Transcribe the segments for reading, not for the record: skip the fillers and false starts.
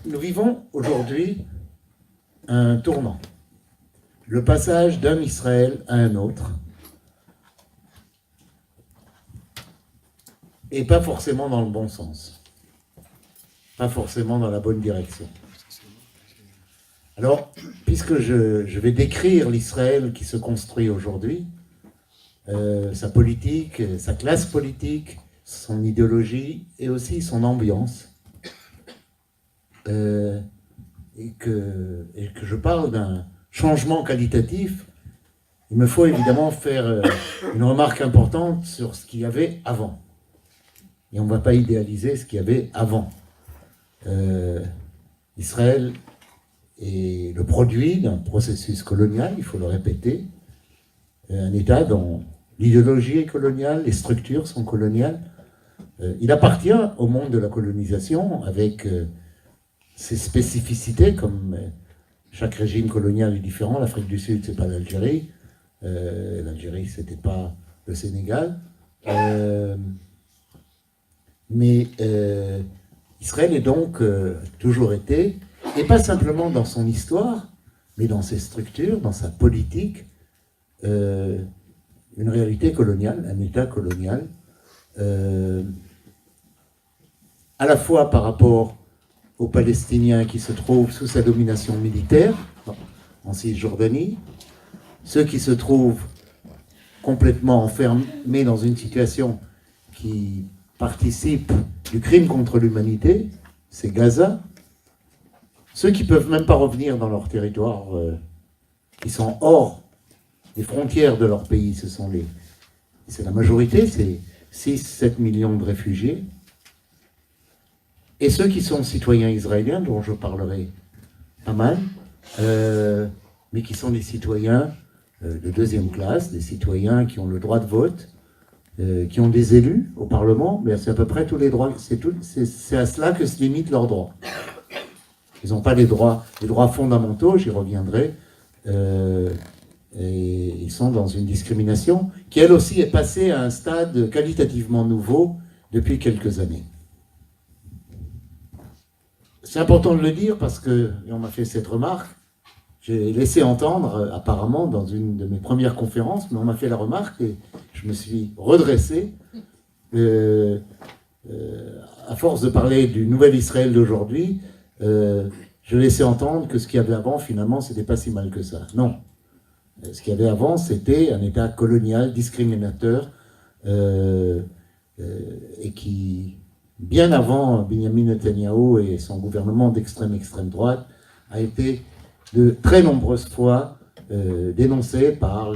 Nous vivons aujourd'hui un tournant, le passage d'un Israël à un autre, et pas forcément dans le bon sens, pas forcément dans la bonne direction. Alors, puisque je vais décrire l'Israël qui se construit aujourd'hui, sa politique, sa classe politique, son idéologie et aussi son ambiance, et que je parle d'un changement qualitatif, il me faut évidemment faire une remarque importante sur ce qu'il y avait avant. Et on ne va pas idéaliser ce qu'il y avait avant. Israël est le produit d'un processus colonial, il faut le répéter, un État dont l'idéologie est coloniale, les structures sont coloniales. Il appartient au monde de la colonisation avec ses spécificités, comme chaque régime colonial est différent. L'Afrique du Sud, c'est pas l'Algérie. L'Algérie, c'était pas le Sénégal. Mais Israël est donc toujours été, et pas simplement dans son histoire, mais dans ses structures, dans sa politique, une réalité coloniale, un État colonial, à la fois par rapport aux Palestiniens qui se trouvent sous sa domination militaire en Cisjordanie, ceux qui se trouvent complètement enfermés dans une situation qui participe du crime contre l'humanité, c'est Gaza, ceux qui ne peuvent même pas revenir dans leur territoire, qui sont hors des frontières de leur pays, c'est la majorité, c'est 6-7 millions de réfugiés, et ceux qui sont citoyens israéliens, dont je parlerai pas mal, mais qui sont des citoyens de deuxième classe, des citoyens qui ont le droit de vote, qui ont des élus au Parlement, mais c'est à peu près tous les droits, c'est à cela que se limitent leurs droits. Ils n'ont pas les droits fondamentaux, j'y reviendrai, et ils sont dans une discrimination qui elle aussi est passée à un stade qualitativement nouveau depuis quelques années. C'est important de le dire parce que, et on m'a fait cette remarque, j'ai laissé entendre apparemment dans une de mes premières conférences, mais on m'a fait la remarque et je me suis redressé. À force de parler du nouvel Israël d'aujourd'hui, je laissais entendre que ce qu'il y avait avant, finalement, c'était pas si mal que ça. Non. Ce qu'il y avait avant, c'était un État colonial, discriminateur, et qui, bien avant Benjamin Netanyahou et son gouvernement d'extrême droite, a été de très nombreuses fois dénoncé par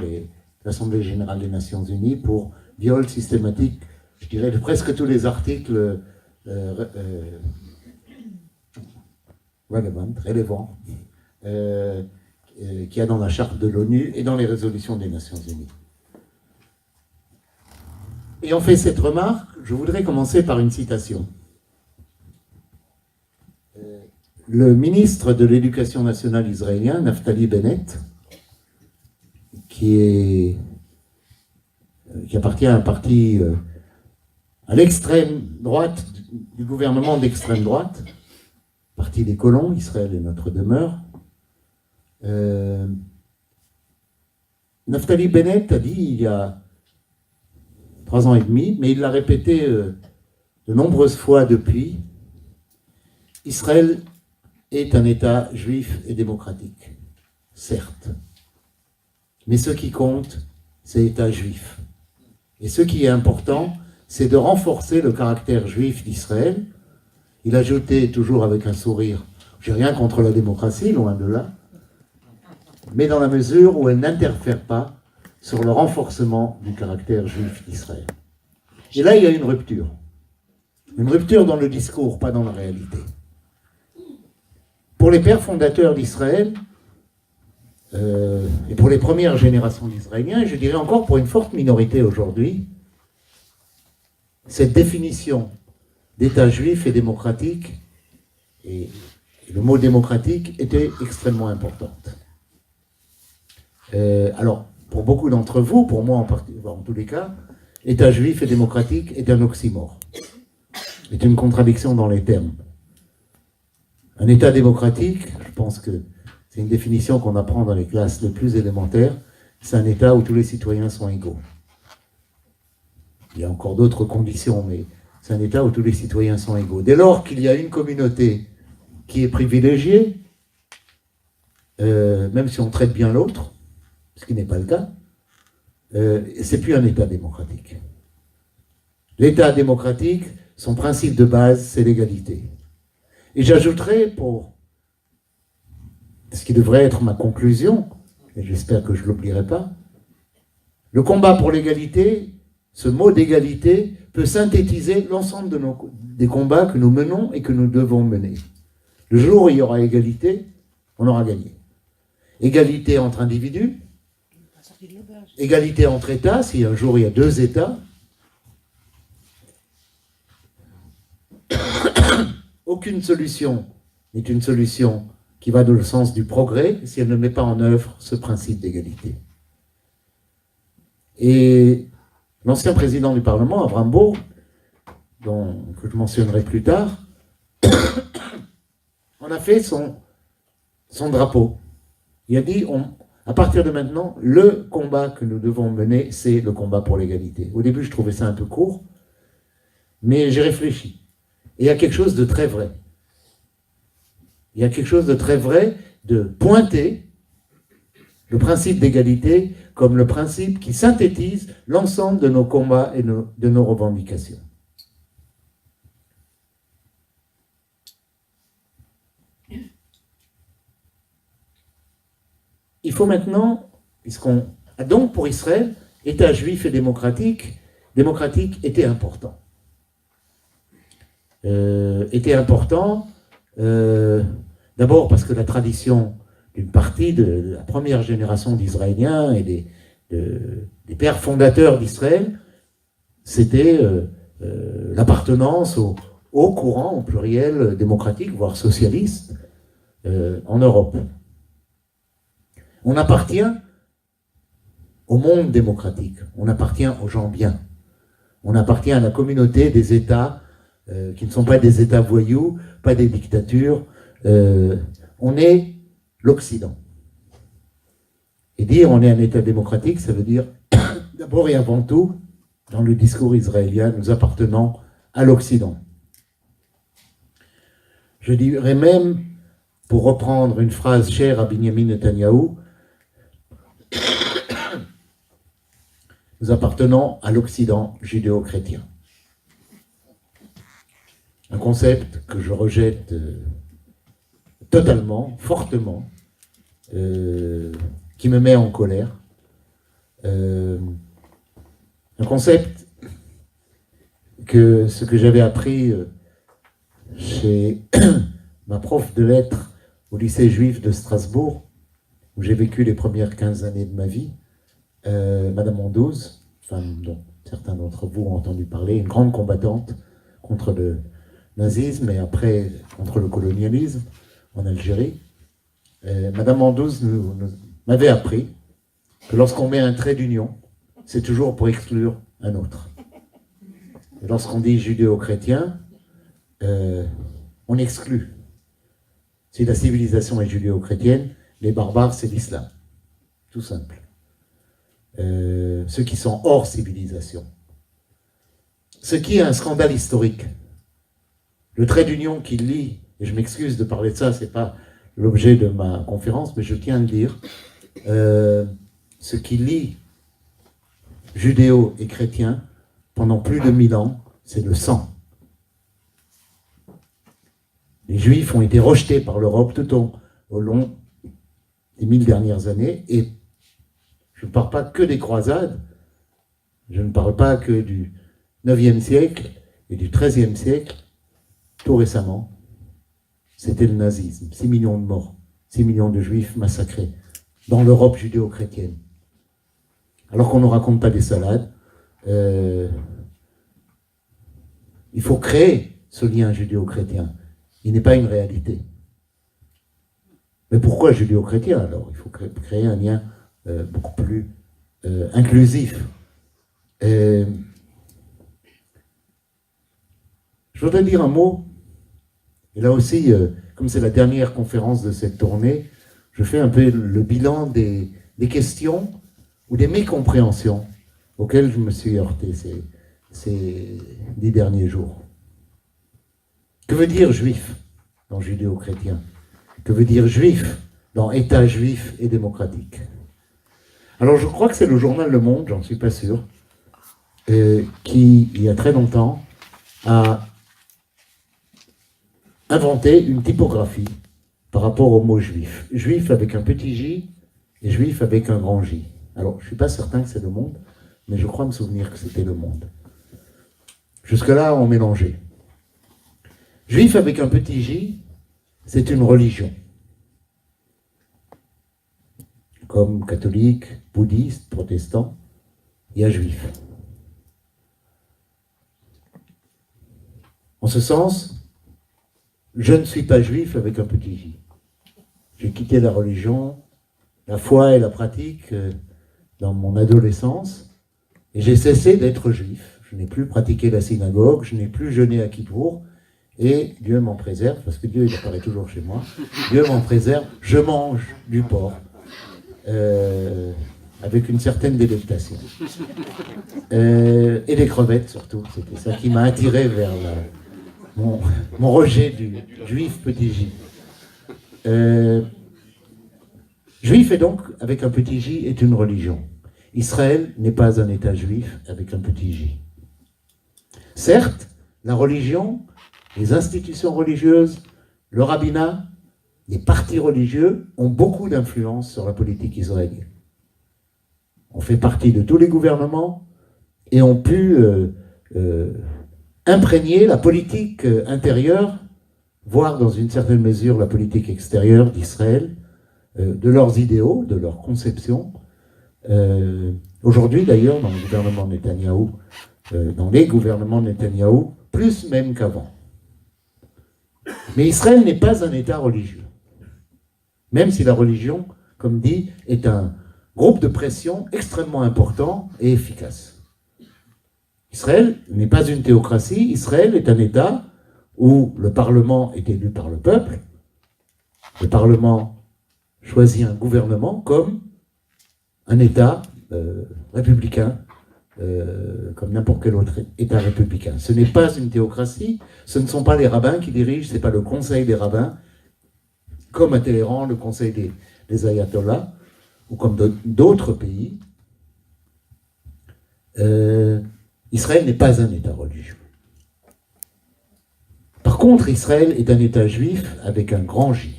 l'Assemblée générale des Nations Unies pour viol systématique, je dirais, de presque tous les articles relevant, qu'il y a dans la charte de l'ONU et dans les résolutions des Nations Unies. Et on fait cette remarque, je voudrais commencer par une citation. Le ministre de l'Éducation nationale israélien, Naftali Bennett, qui appartient à un parti à l'extrême droite du gouvernement d'extrême droite, parti des colons, Israël est notre demeure. Naftali Bennett a dit il y a 3 ans et demi, mais il l'a répété de nombreuses fois depuis, Israël est un État juif et démocratique, certes. Mais ce qui compte, c'est l'État juif. Et ce qui est important, c'est de renforcer le caractère juif d'Israël. Il ajoutait toujours avec un sourire, j'ai rien contre la démocratie, loin de là, mais dans la mesure où elle n'interfère pas sur le renforcement du caractère juif d'Israël. Et là, il y a une rupture. Une rupture dans le discours, pas dans la réalité. Pour les pères fondateurs d'Israël, et pour les premières générations d'Israéliens, et je dirais encore pour une forte minorité aujourd'hui, cette définition d'État juif et démocratique, et le mot démocratique était extrêmement importante. Alors, pour beaucoup d'entre vous, pour moi en tous les cas, État juif et démocratique est un oxymore, est une contradiction dans les termes. Un État démocratique, je pense que c'est une définition qu'on apprend dans les classes les plus élémentaires, c'est un État où tous les citoyens sont égaux. Il y a encore d'autres conditions, mais c'est un État où tous les citoyens sont égaux. Dès lors qu'il y a une communauté qui est privilégiée, même si on traite bien l'autre, ce qui n'est pas le cas, c'est plus un État démocratique. L'État démocratique, son principe de base, c'est l'égalité. Et j'ajouterai, pour ce qui devrait être ma conclusion, et j'espère que je ne l'oublierai pas, le combat pour l'égalité, ce mot d'égalité, peut synthétiser l'ensemble des combats que nous menons et que nous devons mener. Le jour où il y aura égalité, on aura gagné. Égalité entre individus, égalité entre États, si un jour il y a 2 États. Aucune solution n'est une solution qui va dans le sens du progrès si elle ne met pas en œuvre ce principe d'égalité. Et l'ancien président du Parlement, Avram Burg, que je mentionnerai plus tard, en a fait son drapeau. Il a dit, à partir de maintenant, le combat que nous devons mener, c'est le combat pour l'égalité. Au début, je trouvais ça un peu court, mais j'ai réfléchi. Et il y a quelque chose de très vrai. Il y a quelque chose de très vrai de pointer le principe d'égalité comme le principe qui synthétise l'ensemble de nos combats et de nos revendications. Il faut maintenant, puisqu'on a donc pour Israël, État juif et démocratique était important. Était important, d'abord parce que la tradition d'une partie de la première génération d'Israéliens et des pères fondateurs d'Israël, c'était l'appartenance au courant, au pluriel démocratique, voire socialiste, en Europe. On appartient au monde démocratique, on appartient aux gens bien, on appartient à la communauté des États qui ne sont pas des États voyous, pas des dictatures. On est l'Occident. Et dire on est un État démocratique, ça veut dire d'abord et avant tout, dans le discours israélien, nous appartenons à l'Occident. Je dirais même, pour reprendre une phrase chère à Binyamin Netanyahou, nous appartenons à l'Occident judéo-chrétien. Un concept que je rejette totalement, fortement, qui me met en colère. Un concept ce que j'avais appris chez ma prof de lettres au lycée juif de Strasbourg, où j'ai vécu les premières 15 années de ma vie, Madame Andouze, femme dont certains d'entre vous ont entendu parler, une grande combattante contre le nazisme et après contre le colonialisme en Algérie. Madame Andouze m'avait appris que lorsqu'on met un trait d'union, c'est toujours pour exclure un autre. Et lorsqu'on dit judéo-chrétien, on exclut. Si la civilisation est judéo-chrétienne, les barbares, c'est l'islam. Tout simple. Ceux qui sont hors civilisation. Ce qui est un scandale historique. Le trait d'union qui lie, et je m'excuse de parler de ça, ce n'est pas l'objet de ma conférence, mais je tiens à le dire, ce qui lie judéo et chrétien pendant plus de 1000 ans, c'est le sang. Les Juifs ont été rejetés par l'Europe tout au long des 1000 dernières années, et je ne parle pas que des croisades, je ne parle pas que du 9e siècle et du 13e siècle. Tout récemment, c'était le nazisme. 6 millions de morts, 6 millions de Juifs massacrés dans l'Europe judéo-chrétienne. Alors qu'on ne raconte pas des salades, il faut créer ce lien judéo-chrétien. Il n'est pas une réalité. Mais pourquoi judéo-chrétien alors? Il faut créer un lien beaucoup plus inclusif. Je voudrais dire un mot Et là aussi, comme c'est la dernière conférence de cette tournée, je fais un peu le bilan des questions ou des mécompréhensions auxquelles je me suis heurté ces 10 derniers jours. Que veut dire juif dans judéo-chrétien? Que veut dire juif dans État juif et démocratique? Alors je crois que c'est le journal Le Monde, j'en suis pas sûr, qui, il y a très longtemps, a inventé une typographie par rapport au mot juif. Juif avec un petit j et juif avec un grand J. Alors, je ne suis pas certain que c'est Le Monde, mais je crois me souvenir que c'était Le Monde. Jusque-là, on mélangeait. Juif avec un petit j, c'est une religion. Comme catholique, bouddhiste, protestant, il y a juif. En ce sens, je ne suis pas juif avec un petit j. J'ai quitté la religion, la foi et la pratique dans mon adolescence, et j'ai cessé d'être juif. Je n'ai plus pratiqué la synagogue, je n'ai plus jeûné à Kippour, et Dieu m'en préserve, parce que Dieu il apparaît toujours chez moi, Dieu m'en préserve, je mange du porc, avec une certaine délectation. Et des crevettes surtout, c'était ça qui m'a attiré vers mon rejet du juif petit J. Juif est donc, avec un petit J, est une religion. Israël n'est pas un État juif avec un petit J. Certes, la religion, les institutions religieuses, le rabbinat, les partis religieux ont beaucoup d'influence sur la politique israélienne. On fait partie de tous les gouvernements et ont pu imprégner la politique intérieure, voire dans une certaine mesure la politique extérieure d'Israël, de leurs idéaux, de leurs conceptions. Aujourd'hui d'ailleurs, dans le gouvernement Netanyahou, dans les gouvernements Netanyahou, plus même qu'avant. Mais Israël n'est pas un État religieux. Même si la religion, comme dit, est un groupe de pression extrêmement important et efficace. Israël n'est pas une théocratie, Israël est un État où le Parlement est élu par le peuple, le Parlement choisit un gouvernement comme un État républicain, comme n'importe quel autre État républicain. Ce n'est pas une théocratie, ce ne sont pas les rabbins qui dirigent, ce n'est pas le conseil des rabbins, comme à Téhéran, le conseil des ayatollahs, ou comme d'autres pays. Israël n'est pas un État religieux. Par contre, Israël est un État juif avec un grand J.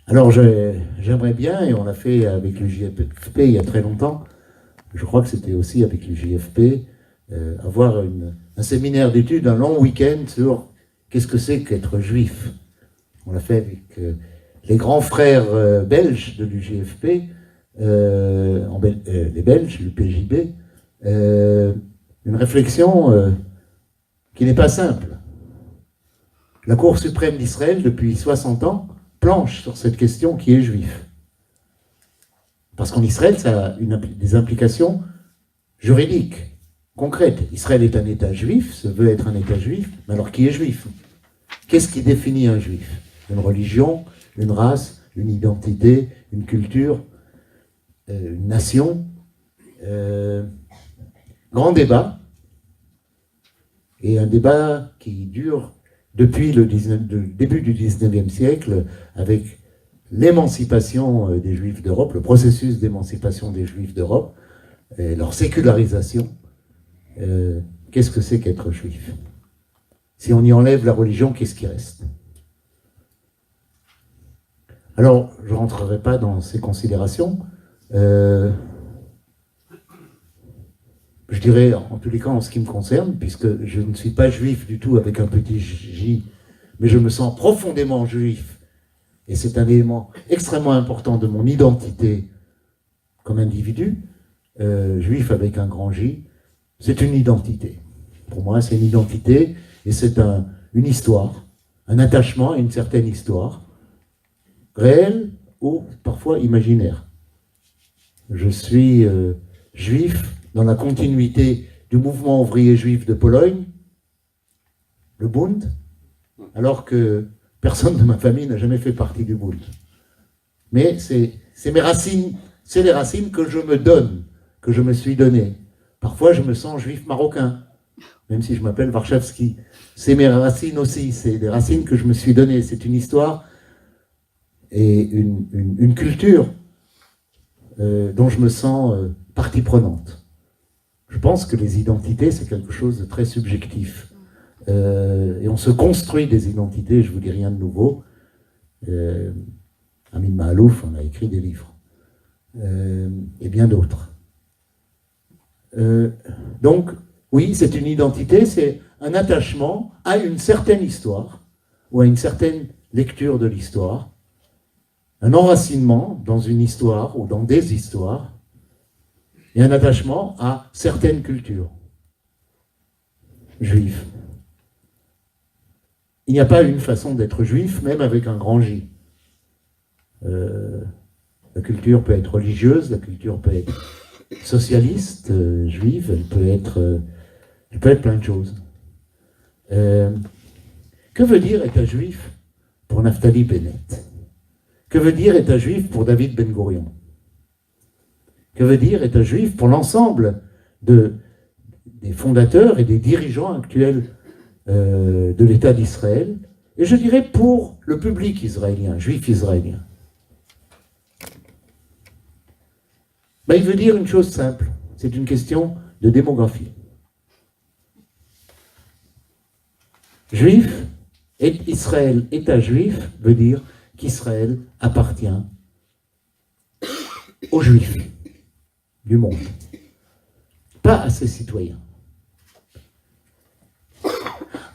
Alors j'aimerais bien, et on l'a fait avec le JFP il y a très longtemps, je crois que c'était aussi avec le JFP, avoir un séminaire d'études, un long week-end sur qu'est-ce que c'est qu'être juif. On l'a fait avec les grands frères belges de l'UGFP, les Belges, l'UPJB, une réflexion qui n'est pas simple. La Cour suprême d'Israël, depuis 60 ans, planche sur cette question qui est juif. Parce qu'en Israël, ça a des implications juridiques, concrètes. Israël est un État juif, se veut être un État juif, mais alors qui est juif? Qu'est-ce qui définit un juif? Une religion, une race, une identité, une culture, une nation. Grand débat, et un débat qui dure depuis le début du 19e siècle, avec l'émancipation des Juifs d'Europe, le processus d'émancipation des Juifs d'Europe, et leur sécularisation. Qu'est-ce que c'est qu'être juif? Si on y enlève la religion, qu'est-ce qui reste? Alors, je ne rentrerai pas dans ces considérations. Je dirais, en tous les cas, en ce qui me concerne, puisque je ne suis pas juif du tout avec un petit J, mais je me sens profondément juif, et c'est un élément extrêmement important de mon identité comme individu, juif avec un grand J, c'est une identité. Pour moi, c'est une identité, et c'est une histoire, un attachement à une certaine histoire, réelle ou parfois imaginaire. Je suis juif dans la continuité du mouvement ouvrier juif de Pologne, le Bund, alors que personne de ma famille n'a jamais fait partie du moule. Mais c'est mes racines, c'est les racines que je me donne, que je me suis donné. Parfois, je me sens juif marocain, même si je m'appelle Warszawski. C'est mes racines aussi, c'est des racines que je me suis données. C'est une histoire et une culture dont je me sens partie prenante. Je pense que les identités, c'est quelque chose de très subjectif. Et on se construit des identités, je ne vous dis rien de nouveau. Amin Mahalouf, on a écrit des livres. Et bien d'autres. Donc, oui, c'est une identité, c'est un attachement à une certaine histoire, ou à une certaine lecture de l'histoire, un enracinement dans une histoire, ou dans des histoires, et un attachement à certaines cultures juives. Il n'y a pas une façon d'être juif, même avec un grand J. La culture peut être religieuse, la culture peut être socialiste, juive, elle peut être plein de choses. Que veut dire être un juif pour Naftali Bennett? Que veut dire être un juif pour David Ben Gourion? Que veut dire être un juif pour l'ensemble des fondateurs et des dirigeants actuels de l'État d'Israël, et je dirais pour le public israélien, juif israélien? Ben, il veut dire une chose simple, c'est une question de démographie. Juif, et Israël, État juif, veut dire qu'Israël appartient aux Juifs du monde, pas à ses citoyens.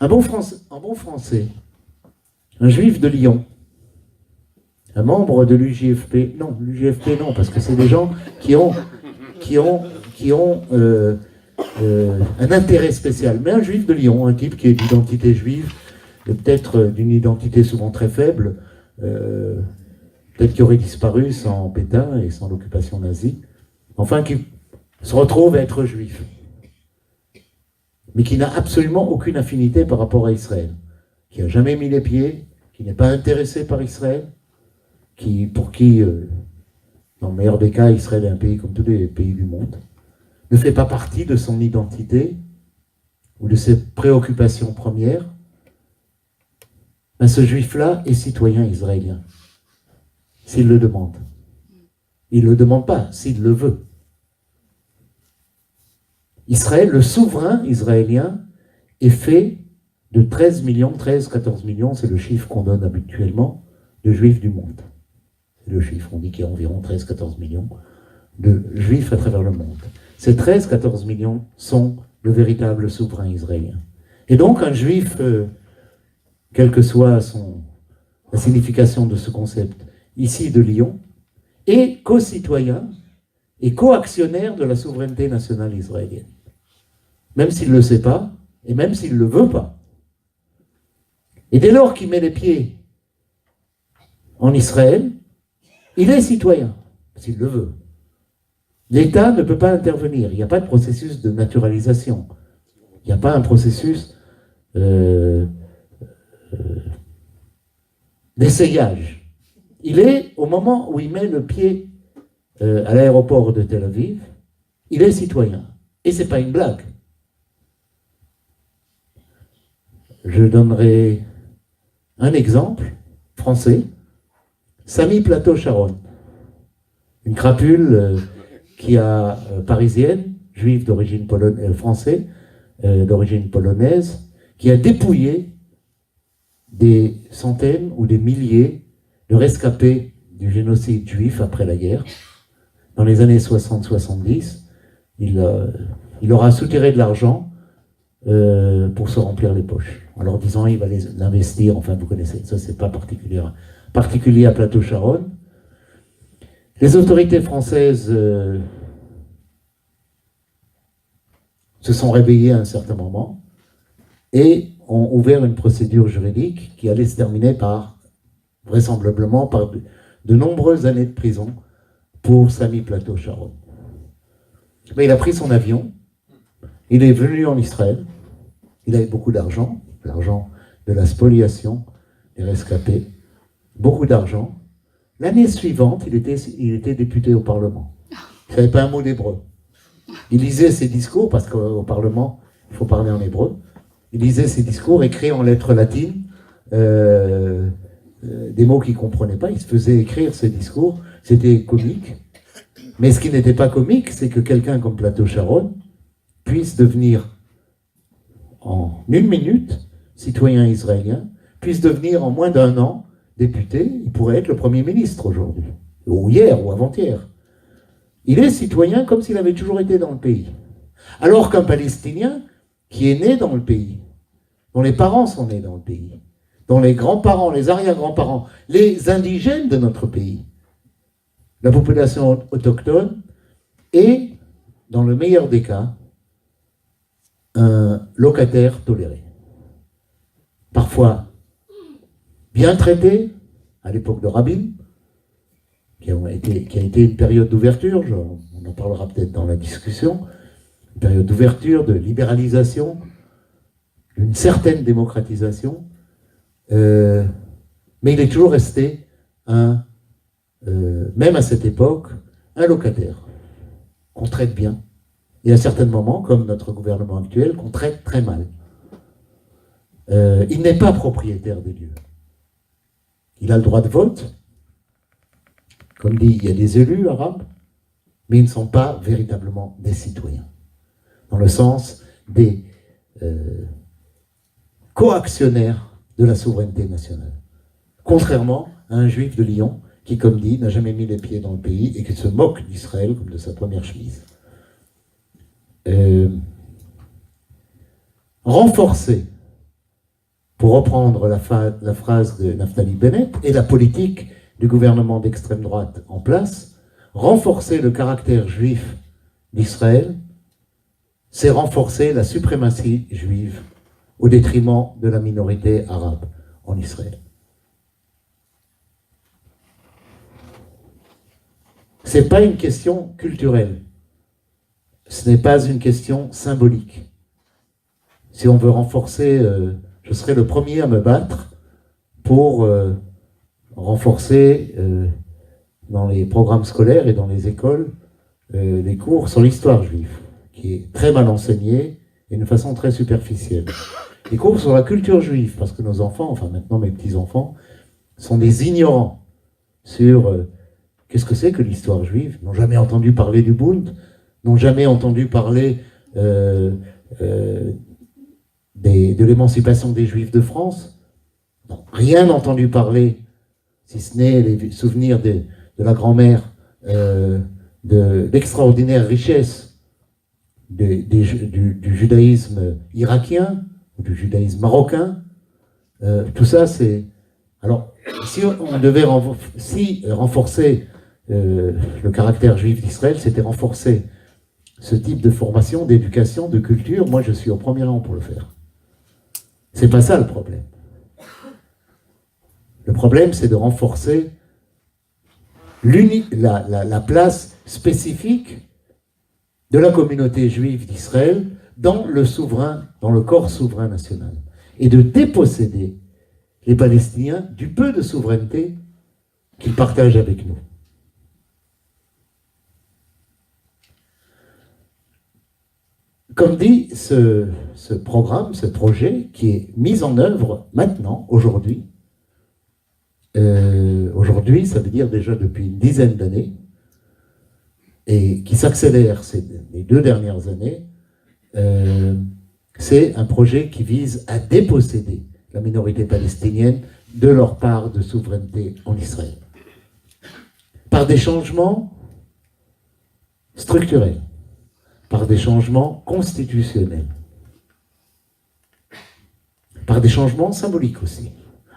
Un bon Français, un Juif de Lyon, un membre de l'UJFP, non, l'UJFP non, parce que c'est des gens qui ont un intérêt spécial, mais un Juif de Lyon, un type qui est d'identité juive, et peut-être d'une identité souvent très faible, peut-être qui aurait disparu sans Pétain et sans l'occupation nazie, enfin qui se retrouve à être juif, mais qui n'a absolument aucune affinité par rapport à Israël, qui n'a jamais mis les pieds, qui n'est pas intéressé par Israël, pour qui, dans le meilleur des cas, Israël est un pays comme tous les pays du monde, ne fait pas partie de son identité ou de ses préoccupations premières, ben ce juif-là est citoyen israélien, s'il le demande. Il ne le demande pas, s'il le veut. Israël, le souverain israélien, est fait de 14 millions, c'est le chiffre qu'on donne habituellement, de juifs du monde. C'est le chiffre, on dit qu'il y a environ 13-14 millions de juifs à travers le monde. Ces 13-14 millions sont le véritable souverain israélien. Et donc un juif, quelle que soit la signification de ce concept, ici de Lyon, est co-citoyen et co-actionnaire de la souveraineté nationale israélienne. Même s'il ne le sait pas, et même s'il ne le veut pas. Et dès lors qu'il met les pieds en Israël, il est citoyen, s'il le veut. L'État ne peut pas intervenir, il n'y a pas de processus de naturalisation. Il n'y a pas un processus d'essayage. Il est, au moment où il met le pied à l'aéroport de Tel Aviv, il est citoyen. Et ce n'est pas une blague. Je donnerai un exemple français. Samy Plateau-Charonne, une crapule parisienne, juive d'origine française, d'origine polonaise, qui a dépouillé des centaines ou des milliers de rescapés du génocide juif après la guerre. Dans les années 60-70, il leur a soutiré de l'argent pour se remplir les poches, en leur disant il va l'investir, enfin vous connaissez, ça c'est pas particulier à Plateau-Charonne. Les autorités françaises se sont réveillées à un certain moment et ont ouvert une procédure juridique qui allait se terminer vraisemblablement par de nombreuses années de prison pour Samy Plateau-Charonne. Mais il a pris son avion, il est venu en Israël, il avait beaucoup d'argent, l'argent de la spoliation des rescapés, beaucoup d'argent. L'année suivante, il était député au Parlement. Il ne savait pas un mot d'hébreu. Il lisait ses discours, parce qu'au Parlement, il faut parler en hébreu. Il lisait ses discours écrits en lettres latines, des mots qu'il ne comprenait pas. Il se faisait écrire ses discours. C'était comique. Mais ce qui n'était pas comique, c'est que quelqu'un comme Plateau Sharon puisse devenir en 1 minute citoyen israélien, puisse devenir en moins d'1 an député. Il pourrait être le Premier ministre aujourd'hui, ou hier, ou avant-hier. Il est citoyen comme s'il avait toujours été dans le pays. Alors qu'un Palestinien qui est né dans le pays, dont les parents sont nés dans le pays, dont les grands-parents, les arrière-grands-parents, les indigènes de notre pays, la population autochtone est, dans le meilleur des cas, un locataire toléré. Parfois bien traité, à l'époque de Rabin, qui a été une période d'ouverture, on en parlera peut-être dans la discussion, une période d'ouverture, de libéralisation, d'une certaine démocratisation, mais il est toujours resté même à cette époque, un locataire qu'on traite bien. Et à certains moments, comme notre gouvernement actuel, qu'on traite très mal. Il n'est pas propriétaire des lieux. Il a le droit de vote. Comme dit, il y a des élus arabes, mais ils ne sont pas véritablement des citoyens. Dans le sens des coactionnaires de la souveraineté nationale. Contrairement à un juif de Lyon qui, comme dit, n'a jamais mis les pieds dans le pays et qui se moque d'Israël comme de sa première chemise. Renforcer, pour reprendre la phrase de Naftali Bennett, et la politique du gouvernement d'extrême droite en place, renforcer le caractère juif d'Israël, c'est renforcer la suprématie juive au détriment de la minorité arabe en Israël. Ce n'est pas une question culturelle. Ce n'est pas une question symbolique. Si on veut renforcer, je serai le premier à me battre pour renforcer dans les programmes scolaires et dans les écoles les cours sur l'histoire juive, qui est très mal enseigné et d'une façon très superficielle. Les cours sur la culture juive, parce que nos enfants, enfin maintenant mes petits-enfants, sont des ignorants sur qu'est-ce que c'est que l'histoire juive, n'ont jamais entendu parler du Bund, n'ont jamais entendu parler de l'émancipation des Juifs de France, n'ont rien entendu parler, si ce n'est les souvenirs de la grand-mère, de l'extraordinaire richesse du judaïsme irakien, ou du judaïsme marocain. Tout ça, c'est... Alors, si on devait renforcer le caractère juif d'Israël, c'était renforcer ce type de formation, d'éducation, de culture. Moi, je suis au premier rang pour le faire. C'est pas ça le problème. Le problème, c'est de renforcer la place spécifique de la communauté juive d'Israël dans le corps souverain national, et de déposséder les Palestiniens du peu de souveraineté qu'ils partagent avec nous. Comme dit ce programme, ce projet, qui est mis en œuvre maintenant, aujourd'hui, ça veut dire déjà depuis une dizaine d'années, et qui s'accélère les 2 dernières années, c'est un projet qui vise à déposséder la minorité palestinienne de leur part de souveraineté en Israël. Par des changements structurels, par des changements constitutionnels, par des changements symboliques aussi.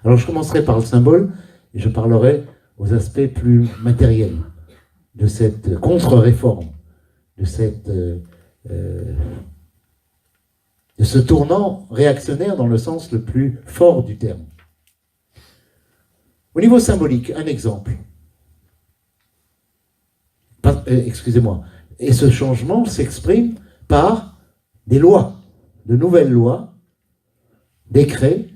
Alors je commencerai par le symbole, et je parlerai aux aspects plus matériels de cette contre-réforme, de ce tournant réactionnaire dans le sens le plus fort du terme. Au niveau symbolique, un exemple. Excusez-moi. Et ce changement s'exprime par des lois, de nouvelles lois, décrets,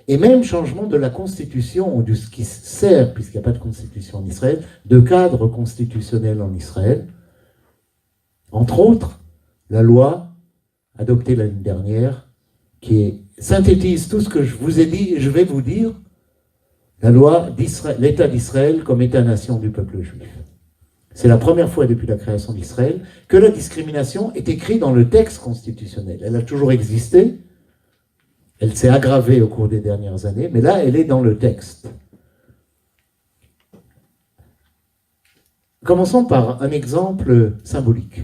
et même changement de la constitution, ou de ce qui sert, puisqu'il n'y a pas de constitution en Israël, de cadre constitutionnel en Israël. Entre autres, la loi adoptée l'année dernière, qui synthétise tout ce que je vous ai dit et je vais vous dire, la loi d'Israël, l'État d'Israël comme État-nation du peuple juif. C'est la première fois depuis la création d'Israël que la discrimination est écrite dans le texte constitutionnel. Elle a toujours existé, elle s'est aggravée au cours des dernières années, mais là, elle est dans le texte. Commençons par un exemple symbolique,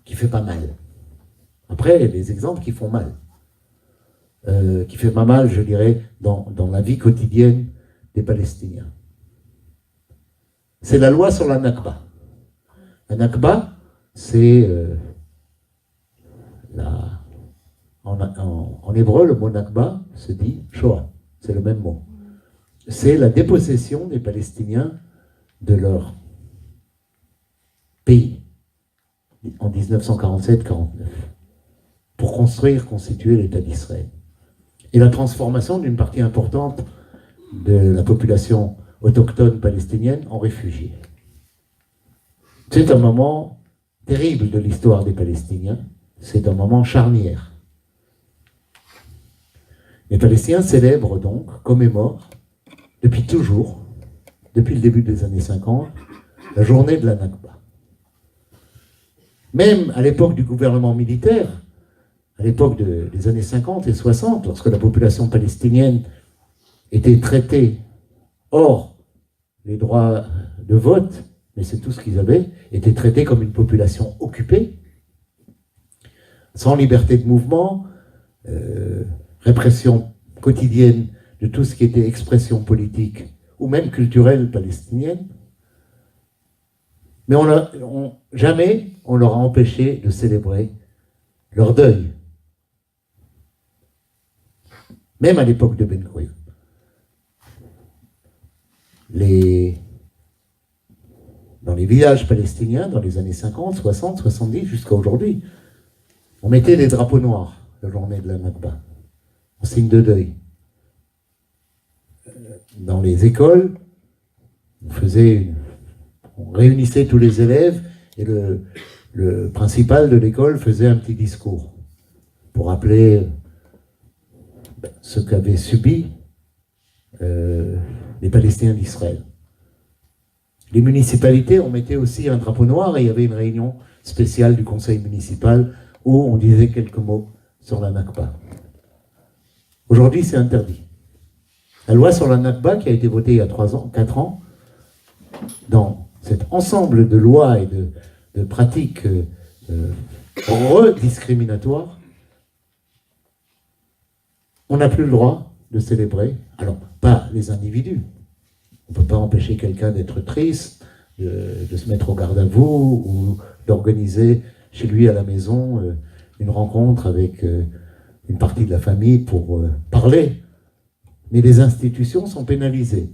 qui fait pas mal. Après, il y a des exemples qui font mal. Qui fait pas mal, je dirais, dans la vie quotidienne des Palestiniens. C'est la loi sur la Nakba. La Nakba, c'est en hébreu, le mot Nakba se dit Shoah. C'est le même mot. C'est la dépossession des Palestiniens de leur pays en 1947-49 pour constituer l'État d'Israël. Et la transformation d'une partie importante de la population autochtone palestinienne en réfugiés. C'est un moment terrible de l'histoire des Palestiniens, c'est un moment charnière. Les Palestiniens célèbrent donc, commémorent, depuis toujours, depuis le début des années 50, la journée de la Nakba. Même à l'époque du gouvernement militaire, à l'époque des années 50 et 60, lorsque la population palestinienne était traitée hors les droits de vote, mais c'est tout ce qu'ils avaient, était traitée comme une population occupée, sans liberté de mouvement, répression quotidienne de tout ce qui était expression politique ou même culturelle palestinienne. Mais jamais on leur a empêché de célébrer leur deuil. Même à l'époque de Ben Gurion. Dans les villages palestiniens, dans les années 50, 60, 70, jusqu'à aujourd'hui, on mettait des drapeaux noirs la journée de la Nakba, en signe de deuil. Dans les écoles, on réunissait tous les élèves et le principal de l'école faisait un petit discours pour rappeler ce qu'avaient subi les Palestiniens d'Israël. Les municipalités, on mettait aussi un drapeau noir et il y avait une réunion spéciale du conseil municipal où on disait quelques mots sur la Nakba. Aujourd'hui, c'est interdit. La loi sur la Nakba, qui a été votée il y a 4 ans, dans cet ensemble de lois et de pratiques rediscriminatoires, on n'a plus le droit de célébrer, alors pas les individus, on ne peut pas empêcher quelqu'un d'être triste, de se mettre au garde à vous, ou d'organiser chez lui à la maison une rencontre avec une partie de la famille pour parler. Mais les institutions sont pénalisées.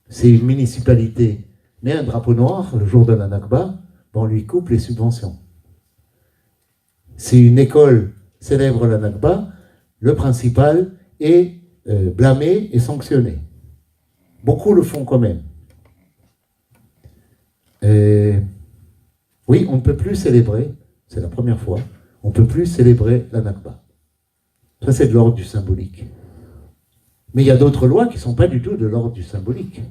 C'est une municipalité, met un drapeau noir le jour de la Nakba, on lui coupe les subventions. Si une école célèbre la Nakba, le principal est blâmé et sanctionné. Beaucoup le font quand même. Oui, on ne peut plus célébrer, c'est la première fois, on ne peut plus célébrer la Nakba. Ça, c'est de l'ordre du symbolique. Mais il y a d'autres lois qui ne sont pas du tout de l'ordre du symbolique.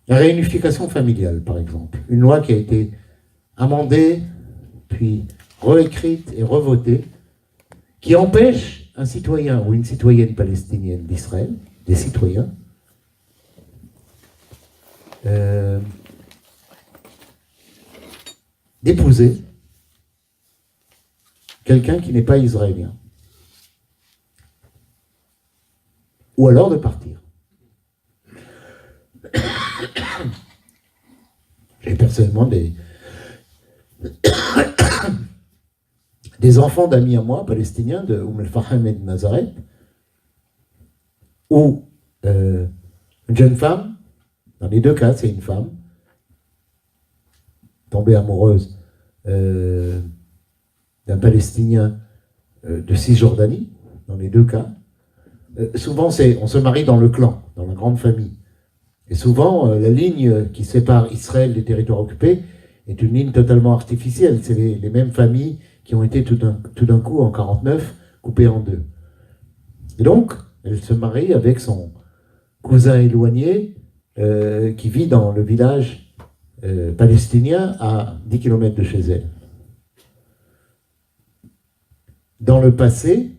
La réunification familiale, par exemple. Une loi qui a été amendée, puis réécrite et revotée, qui empêche un citoyen ou une citoyenne palestinienne d'Israël, des citoyens, d'épouser quelqu'un qui n'est pas israélien. Ou alors de partir. J'ai personnellement des enfants d'amis à moi, palestiniens, de el-Fahim et de Nazareth, où une jeune femme, dans les deux cas, c'est une femme, tombée amoureuse d'un Palestinien de Cisjordanie, dans les deux cas. Souvent, on se marie dans le clan, dans la grande famille. Et souvent, la ligne qui sépare Israël des territoires occupés est une ligne totalement artificielle. C'est les mêmes familles qui ont été tout d'un coup, en 1949, coupées en deux. Et donc, elle se marie avec son cousin éloigné qui vit dans le village palestinien à 10 km de chez elle. Dans le passé,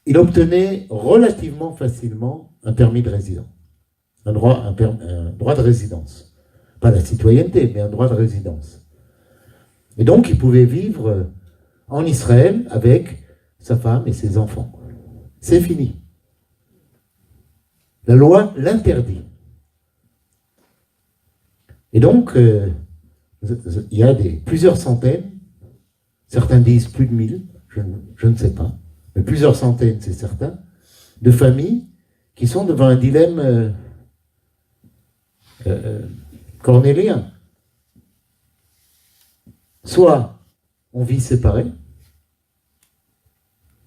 il obtenait relativement facilement un permis de résidence, un droit de résidence. Pas la citoyenneté, mais un droit de résidence. Et donc, il pouvait vivre en Israël avec sa femme et ses enfants. C'est fini. La loi l'interdit. Et donc, il y a plusieurs centaines, certains disent plus de 1000, je ne sais pas, mais plusieurs centaines, c'est certain, de familles qui sont devant un dilemme cornélien. Soit on vit séparés,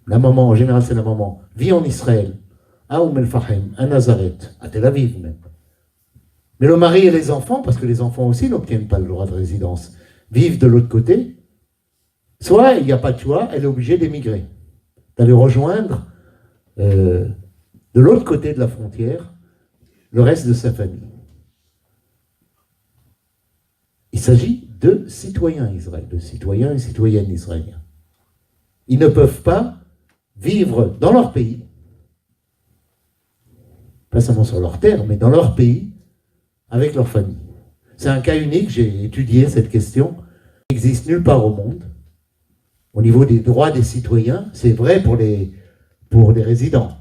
la maman, en général c'est la maman, vit en Israël, à el-Fahim, à Nazareth, à Tel Aviv même. Mais le mari et les enfants, parce que les enfants aussi n'obtiennent pas le droit de résidence, vivent de l'autre côté. Soit il n'y a pas de choix, elle est obligée d'émigrer, d'aller rejoindre de l'autre côté de la frontière le reste de sa famille. Il s'agit de citoyens israéliens, de citoyens et citoyennes israéliens. Ils ne peuvent pas vivre dans leur pays, pas seulement sur leur terre, mais dans leur pays, avec leur famille. C'est un cas unique, j'ai étudié cette question. Il n'existe nulle part au monde. Au niveau des droits des citoyens, c'est vrai pour les résidents,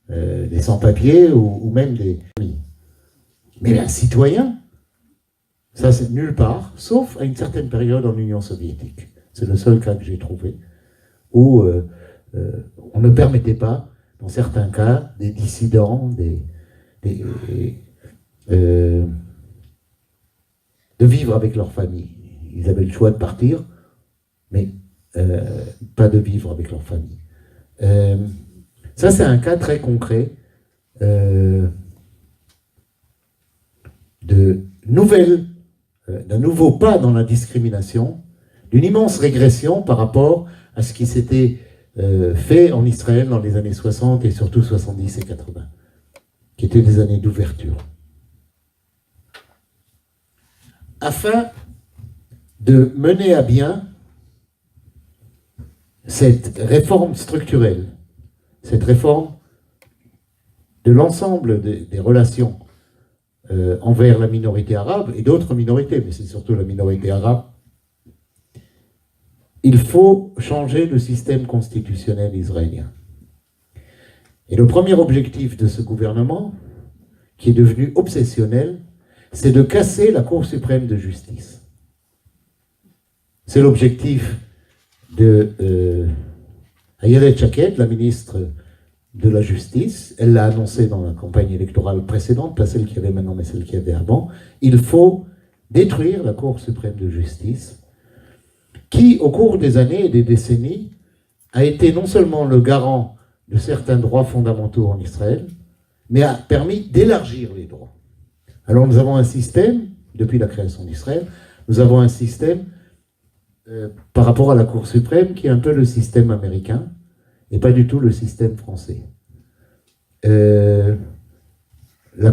les sans-papiers ou même des familles. Mais un citoyen, ça c'est nulle part, sauf à une certaine période en Union soviétique. C'est le seul cas que j'ai trouvé, où on ne permettait pas, dans certains cas, des dissidents, de vivre avec leur famille. Ils avaient le choix de partir, mais pas de vivre avec leur famille. Ça, c'est un cas très concret d'un nouveau pas dans la discrimination, d'une immense régression par rapport à ce qui s'était fait en Israël dans les années 60 et surtout 70 et 80, qui étaient des années d'ouverture. Afin de mener à bien cette réforme structurelle, cette réforme de l'ensemble des relations envers la minorité arabe et d'autres minorités, mais c'est surtout la minorité arabe, il faut changer le système constitutionnel israélien. Et le premier objectif de ce gouvernement, qui est devenu obsessionnel, c'est de casser la Cour suprême de justice. C'est l'objectif de Ayelet Shaked, la ministre de la Justice. Elle l'a annoncé dans la campagne électorale précédente, pas celle qu'il y avait maintenant, mais celle qu'il y avait avant. Il faut détruire la Cour suprême de justice, qui, au cours des années et des décennies, a été non seulement le garant de certains droits fondamentaux en Israël, mais a permis d'élargir les droits. Alors nous avons un système, depuis la création d'Israël, nous avons un système par rapport à la Cour suprême qui est un peu le système américain et pas du tout le système français. La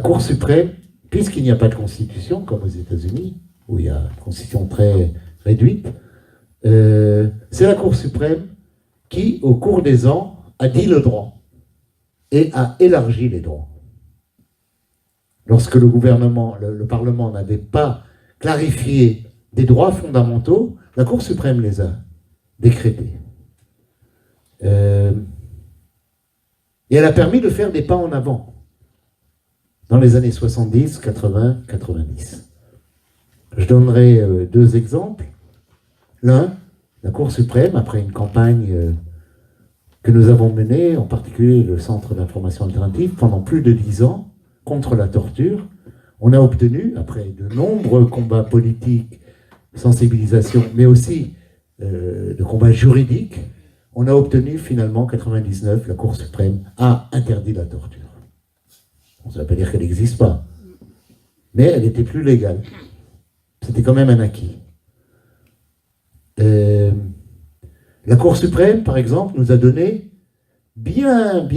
Cour suprême, puisqu'il n'y a pas de constitution, comme aux États-Unis, où il y a une constitution très réduite, c'est la Cour suprême qui, au cours des ans, a dit le droit et a élargi les droits. Lorsque le gouvernement, le Parlement n'avait pas clarifié des droits fondamentaux, la Cour suprême les a décrétés. Et elle a permis de faire des pas en avant dans les années 70, 80, 90. Je donnerai deux exemples. L'un, la Cour suprême, après une campagne que nous avons menée, en particulier le Centre d'information alternative, pendant plus de 10 ans, contre la torture, on a obtenu, après de nombreux combats politiques, sensibilisation, mais aussi de combat juridique, on a obtenu finalement, en 99, la Cour suprême a interdit la torture. Ça ne veut pas dire qu'elle n'existe pas, mais elle n'était plus légale. C'était quand même un acquis. La Cour suprême, par exemple, nous a donné, bien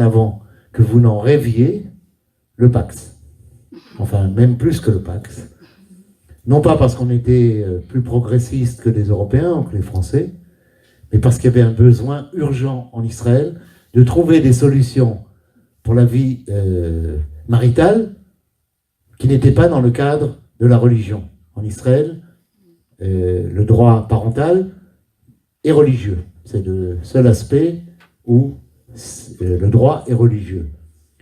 avant que vous n'en rêviez, le Pax. Enfin, même plus que le Pax. Non pas parce qu'on était plus progressiste que les Européens ou que les Français, mais parce qu'il y avait un besoin urgent en Israël de trouver des solutions pour la vie maritale qui n'étaient pas dans le cadre de la religion. En Israël, le droit parental est religieux. C'est le seul aspect où le droit est religieux.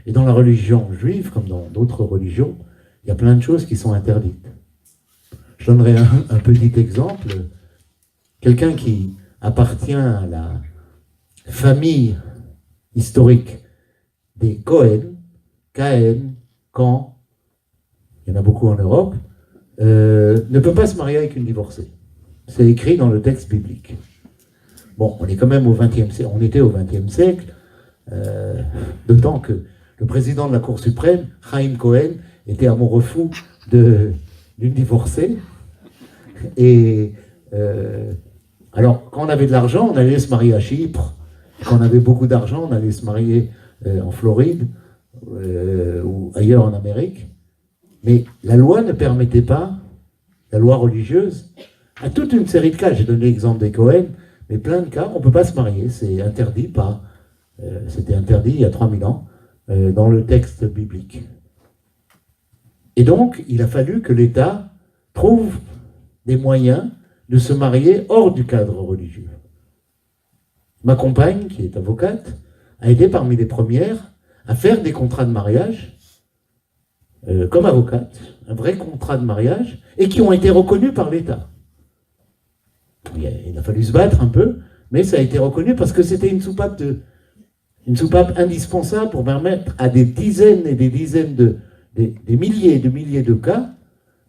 Et dans la religion juive, comme dans d'autres religions, il y a plein de choses qui sont interdites. Je donnerai un petit exemple. Quelqu'un qui appartient à la famille historique des Cohen, Cahen, Can, il y en a beaucoup en Europe, ne peut pas se marier avec une divorcée. C'est écrit dans le texte biblique. Bon, on est quand même au XXe siècle, on était au XXe siècle, d'autant que le président de la Cour suprême, Chaim Cohen, était amoureux fou d'une divorcée. Et alors, quand on avait de l'argent, on allait se marier à Chypre. Quand on avait beaucoup d'argent, on allait se marier en Floride ou ailleurs en Amérique. Mais la loi ne permettait pas, la loi religieuse, à toute une série de cas. J'ai donné l'exemple des Cohen, mais plein de cas, on ne peut pas se marier. C'est interdit par, c'était interdit il y a 3000 ans dans le texte biblique. Et donc, il a fallu que l'État trouve des moyens de se marier hors du cadre religieux. Ma compagne, qui est avocate, a été parmi les premières à faire des contrats de mariage comme avocate, un vrai contrat de mariage, et qui ont été reconnus par l'État. Il a fallu se battre un peu, mais ça a été reconnu parce que c'était une soupape indispensable pour permettre à des dizaines et des dizaines des milliers et de milliers de cas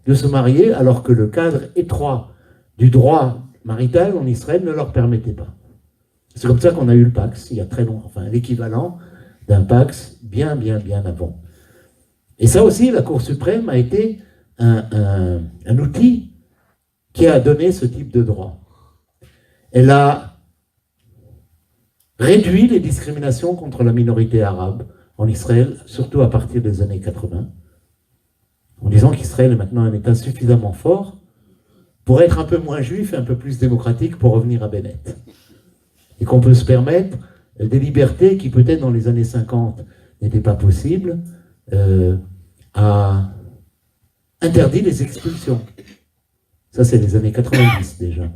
de se marier alors que le cadre étroit du droit marital en Israël ne leur permettait pas. C'est comme ça qu'on a eu le Pax, il y a très longtemps, enfin l'équivalent d'un Pax bien avant. Et ça aussi, la Cour suprême a été un outil qui a donné ce type de droit. Elle a réduit les discriminations contre la minorité arabe en Israël, surtout à partir des années 80, en disant qu'Israël est maintenant un État suffisamment fort pour être un peu moins juif et un peu plus démocratique pour revenir à Bennett. Et qu'on peut se permettre des libertés qui peut-être dans les années 50 n'étaient pas possibles, a interdit les expulsions. Ça, c'est les années 90 déjà.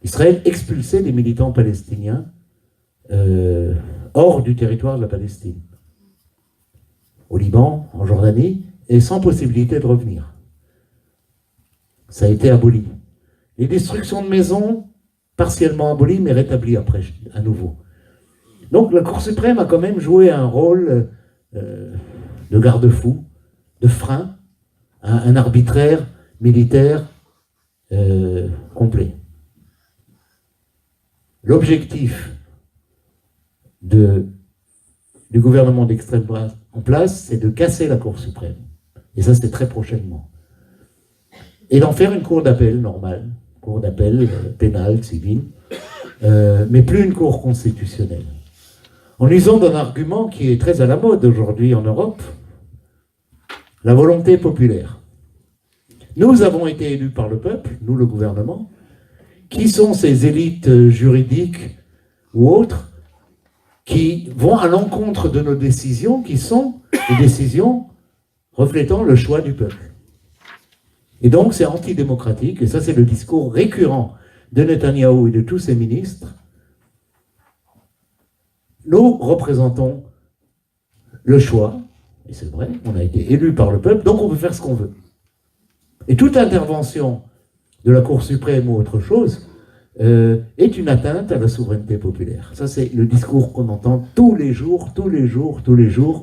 Israël expulsait les militants palestiniens hors du territoire de la Palestine. Au Liban, en Jordanie, et sans possibilité de revenir. Ça a été aboli. Les destructions de maisons, partiellement abolies, mais rétablies après, à nouveau. Donc la Cour suprême a quand même joué un rôle de garde-fou, de frein à un arbitraire militaire complet. L'objectif du gouvernement d'extrême droite en place, c'est de casser la Cour suprême. Et ça, c'est très prochainement. Et d'en faire une cour d'appel normale, cour d'appel pénale, civile, mais plus une cour constitutionnelle. En usant d'un argument qui est très à la mode aujourd'hui en Europe, la volonté populaire. Nous avons été élus par le peuple, nous le gouvernement. Qui sont ces élites juridiques ou autres qui vont à l'encontre de nos décisions, qui sont des décisions reflétant le choix du peuple. Et donc c'est antidémocratique, et ça c'est le discours récurrent de Netanyahou et de tous ses ministres. Nous représentons le choix, et c'est vrai, on a été élus par le peuple, donc on peut faire ce qu'on veut. Et toute intervention de la Cour suprême ou autre chose est une atteinte à la souveraineté populaire. Ça, c'est le discours qu'on entend tous les jours,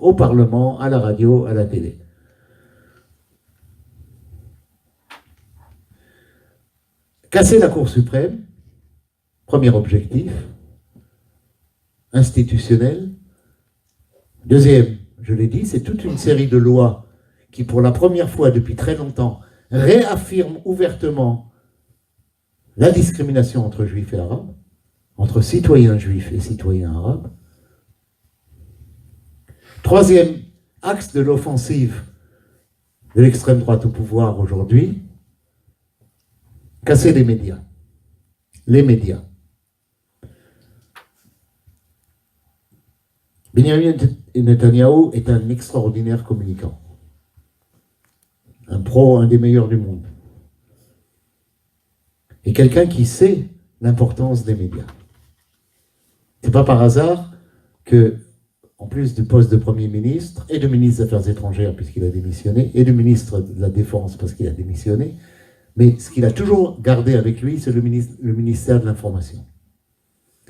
au Parlement, à la radio, à la télé. Casser la Cour suprême, Premier objectif, institutionnel. Deuxième, je l'ai dit, c'est toute une série de lois qui, pour la première fois depuis très longtemps, réaffirment ouvertement la discrimination entre juifs et arabes, entre citoyens juifs et citoyens arabes. Troisième axe de l'offensive de l'extrême droite au pouvoir aujourd'hui, casser les médias. Les médias. Benjamin Netanyahou est un extraordinaire communicant. Un des meilleurs du monde. Et quelqu'un qui sait l'importance des médias. C'est pas par hasard que, en plus du poste de Premier ministre et de ministre des Affaires étrangères, puisqu'il a démissionné, et de ministre de la Défense, parce qu'il a démissionné, mais ce qu'il a toujours gardé avec lui, c'est le ministère de l'Information.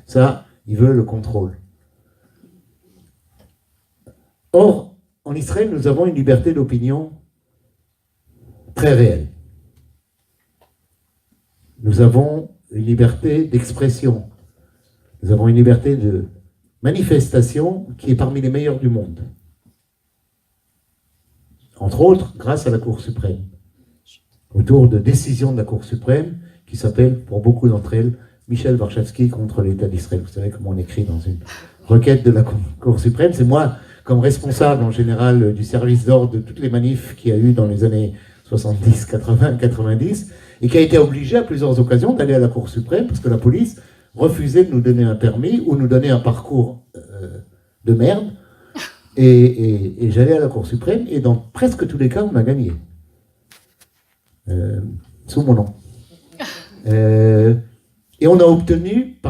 Ça, il veut le contrôle. Or, en Israël, nous avons une liberté d'opinion très réelle. Nous avons une liberté d'expression. Nous avons une liberté de manifestation qui est parmi les meilleures du monde. Entre autres, grâce à la Cour suprême. Autour de décisions de la Cour suprême qui s'appellent, pour beaucoup d'entre elles, Michel Warshawski contre l'État d'Israël. Vous savez comment on écrit dans une requête de la Cour suprême. C'est moi, comme responsable en général du service d'ordre de toutes les manifs qu'il y a eu dans les années 70, 80, 90, et qui a été obligé à plusieurs occasions d'aller à la Cour suprême parce que la police refusait de nous donner un permis ou nous donner un parcours de merde. Et j'allais à la Cour suprême et dans presque tous les cas, on a gagné. Sous mon nom. Et on a obtenu,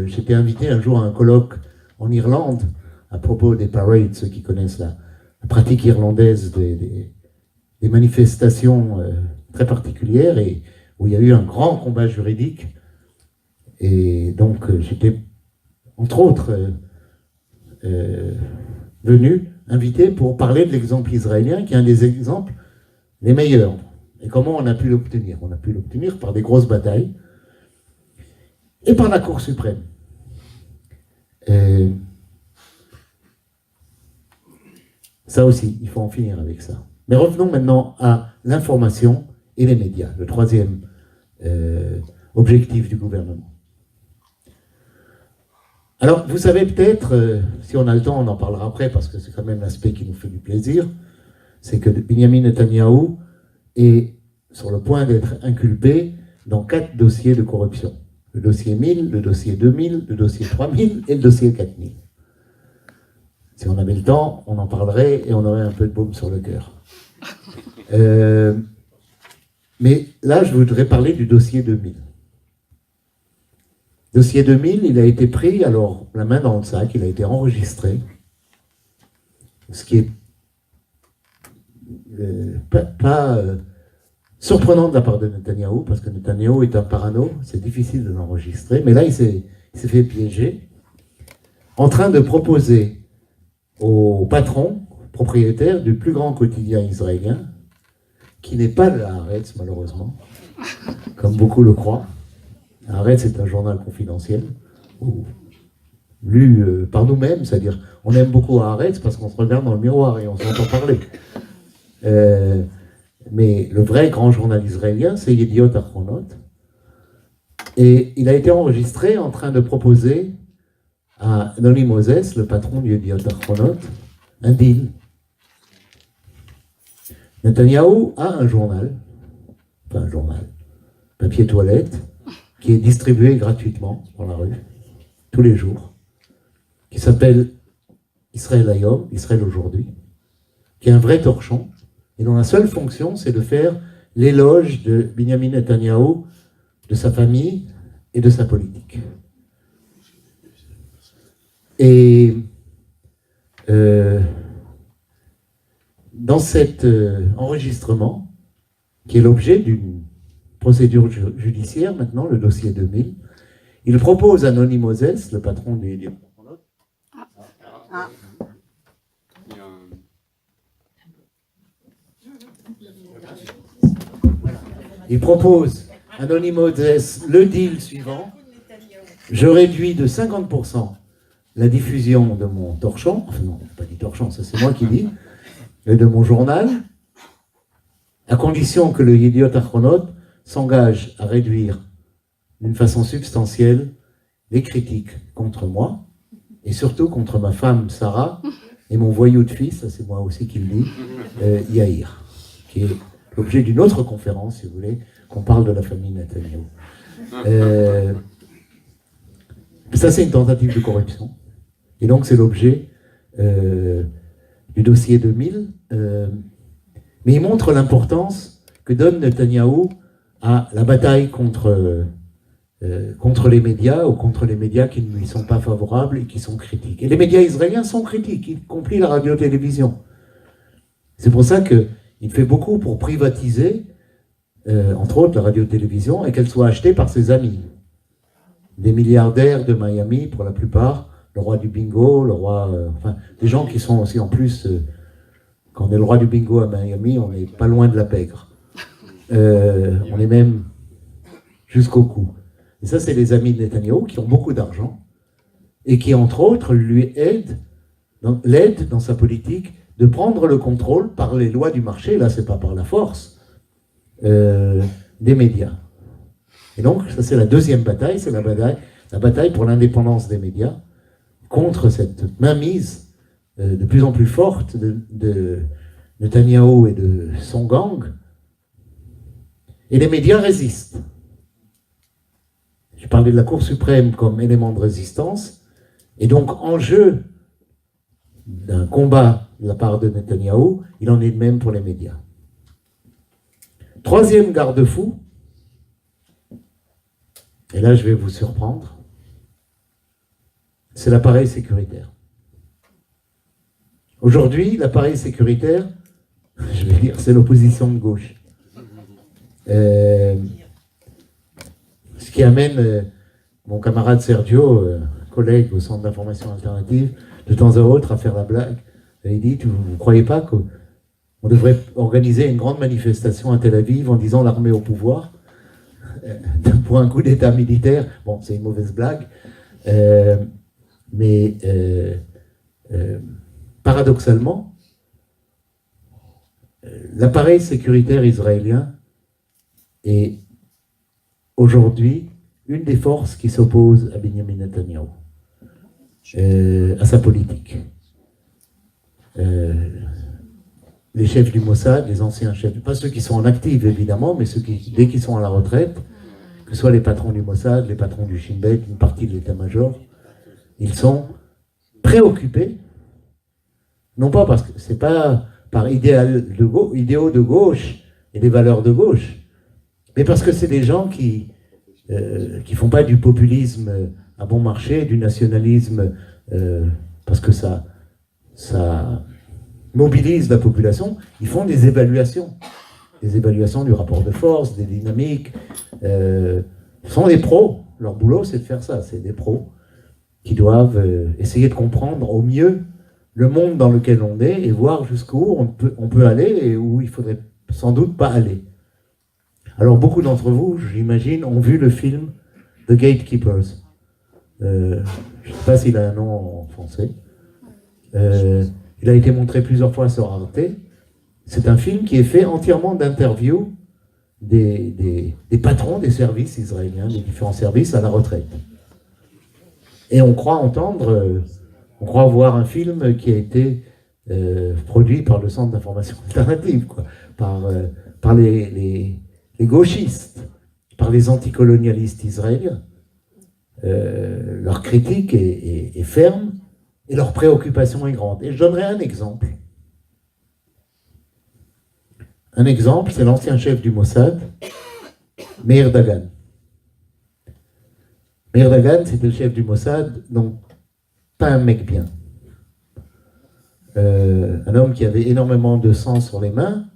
j'étais invité un jour à un colloque en Irlande à propos des parades, ceux qui connaissent la pratique irlandaise des manifestations très particulières et où il y a eu un grand combat juridique. Et donc j'étais, entre autres, venu, invité pour parler de l'exemple israélien, qui est un des exemples les meilleurs. Et comment on a pu l'obtenir? On a pu l'obtenir par des grosses batailles et par la Cour suprême. Ça aussi, il faut en finir avec ça. Mais revenons maintenant à l'information et les médias, le troisième objectif du gouvernement. Alors, vous savez peut-être, si on a le temps, on en parlera après, parce que c'est quand même l'aspect qui nous fait du plaisir, c'est que Benjamin Netanyahou est sur le point d'être inculpé dans 4 dossiers de corruption. Le dossier 1000, le dossier 2000, le dossier 3000 et le dossier 4000. Si on avait le temps, on en parlerait et on aurait un peu de baume sur le cœur. Mais là, je voudrais parler du dossier 2000. Dossier 2000, il a été pris, alors, la main dans le sac, il a été enregistré. Ce qui est pas surprenant de la part de Netanyahou, parce que Netanyahou est un parano, c'est difficile de l'enregistrer, mais là, il s'est fait piéger, en train de proposer au patron, propriétaire du plus grand quotidien israélien, qui n'est pas le Haaretz, malheureusement, comme beaucoup le croient. Haaretz est un journal confidentiel, lu par nous-mêmes, c'est-à-dire on aime beaucoup Haaretz parce qu'on se regarde dans le miroir et on s'entend parler. Mais le vrai grand journal israélien, c'est Yediot Ahronot. Et il a été enregistré en train de proposer à Noni Moses, le patron du Yediot Ahronot, un deal. Netanyahou a un journal, papier toilette, qui est distribué gratuitement dans la rue, tous les jours, qui s'appelle Israël Hayom, Israël aujourd'hui, qui est un vrai torchon, et dont la seule fonction, c'est de faire l'éloge de Benjamin Netanyahou, de sa famille et de sa politique. Et dans cet enregistrement, qui est l'objet d'une procédure judiciaire, maintenant, le dossier 2000, il propose à Noni Moses, le patron des... Il propose à Noni Moses le deal suivant. Je réduis de 50% la diffusion de mon torchon, enfin non, pas dit torchon, ça c'est moi qui dis, et de mon journal, à condition que le Yediot Achronot s'engage à réduire d'une façon substantielle les critiques contre moi, et surtout contre ma femme Sarah, et mon voyou de fils, ça c'est moi aussi qui le dis, Yair, qui est l'objet d'une autre conférence, si vous voulez, qu'on parle de la famille Netanyahu. Ça c'est une tentative de corruption, et donc c'est l'objet du dossier 2000, mais il montre l'importance que donne Netanyahou à la bataille contre les médias ou contre les médias qui ne lui sont pas favorables et qui sont critiques. Et les médias israéliens sont critiques, y compris la radio-télévision. C'est pour ça qu'il fait beaucoup pour privatiser, entre autres, la radio-télévision et qu'elle soit achetée par ses amis. Des milliardaires de Miami, pour la plupart, le roi du bingo, le roi... enfin, des gens qui sont aussi en plus... quand on est le roi du bingo à Miami, on n'est pas loin de la pègre. On est même jusqu'au cou. Et ça, c'est les amis de Netanyahou qui ont beaucoup d'argent et qui, entre autres, lui l'aident dans sa politique de prendre le contrôle par les lois du marché, là, c'est pas par la force, des médias. Et donc, ça, c'est la deuxième bataille, c'est la bataille pour l'indépendance des médias contre cette mainmise de plus en plus forte de Netanyahou et de son gang. Et les médias résistent. Je parlais de la Cour suprême comme élément de résistance, et donc en jeu d'un combat de la part de Netanyahou, il en est de même pour les médias. Troisième garde-fou, et là je vais vous surprendre, c'est l'appareil sécuritaire. Aujourd'hui, l'appareil sécuritaire, je vais dire, c'est l'opposition de gauche. Ce qui amène mon camarade Sergio, collègue au Centre d'information alternative, de temps à autre à faire la blague. Et il dit, vous ne croyez pas qu'on devrait organiser une grande manifestation à Tel Aviv en disant l'armée au pouvoir pour un coup d'État militaire? Bon, c'est une mauvaise blague, mais paradoxalement, l'appareil sécuritaire israélien est aujourd'hui une des forces qui s'oppose à Benjamin Netanyahou, à sa politique. Les chefs du Mossad, les anciens chefs, pas ceux qui sont en active évidemment, mais ceux qui, dès qu'ils sont à la retraite, que ce soit les patrons du Mossad, les patrons du Shin Bet, une partie de l'état-major, ils sont préoccupés, non pas parce que c'est pas par idéaux de gauche et des valeurs de gauche, mais parce que c'est des gens qui font pas du populisme à bon marché, du nationalisme parce que ça mobilise la population. Ils font des évaluations du rapport de force, des dynamiques. Sont des pros. Leur boulot, c'est de faire ça. C'est des pros qui doivent essayer de comprendre au mieux le monde dans lequel on est et voir jusqu'où on peut aller et où il faudrait sans doute pas aller. Alors beaucoup d'entre vous, j'imagine, ont vu le film The Gatekeepers. Je ne sais pas s'il a un nom en français. Il a été montré plusieurs fois sur Arte. C'est un film qui est fait entièrement d'interviews des patrons des services israéliens, des différents services à la retraite. Et on croit voir un film qui a été produit par le Centre d'information alternative, quoi, par les gauchistes, par les anticolonialistes israéliens. Leur critique est ferme et leur préoccupation est grande. Et je donnerai un exemple. Un exemple, c'est l'ancien chef du Mossad, Meir Dagan. Meir Dagan, c'était le chef du Mossad, donc pas un mec bien. Un homme qui avait énormément de sang sur les mains,